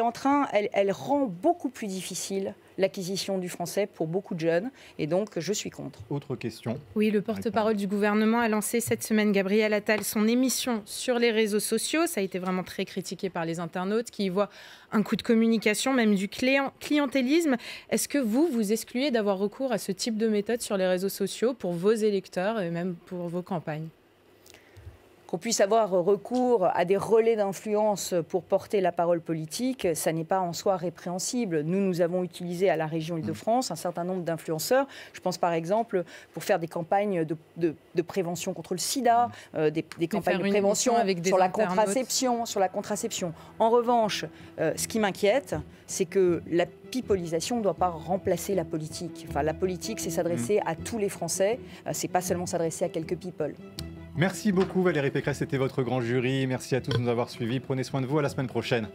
rend beaucoup plus difficile l'acquisition du français pour beaucoup de jeunes, et donc je suis contre. Autre question. Oui, le porte-parole du gouvernement a lancé cette semaine, Gabriel Attal, son émission sur les réseaux sociaux. Ça a été vraiment très critiqué par les internautes qui y voient un coup de communication, même du clientélisme. Est-ce que vous excluez d'avoir recours à ce type de méthode sur les réseaux sociaux pour vos électeurs et même pour vos campagnes ? Qu'on puisse avoir recours à des relais d'influence pour porter la parole politique, ça n'est pas en soi répréhensible. Nous avons utilisé à la région Île-de-France un certain nombre d'influenceurs. Je pense par exemple pour faire des campagnes de prévention contre le sida, des campagnes de prévention sur la contraception. En revanche, ce qui m'inquiète, c'est que la pipolisation ne doit pas remplacer la politique. Enfin, la politique, c'est s'adresser à tous les Français, c'est pas seulement s'adresser à quelques people. Merci beaucoup Valérie Pécresse, c'était votre grand jury. Merci à tous de nous avoir suivis. Prenez soin de vous, à la semaine prochaine.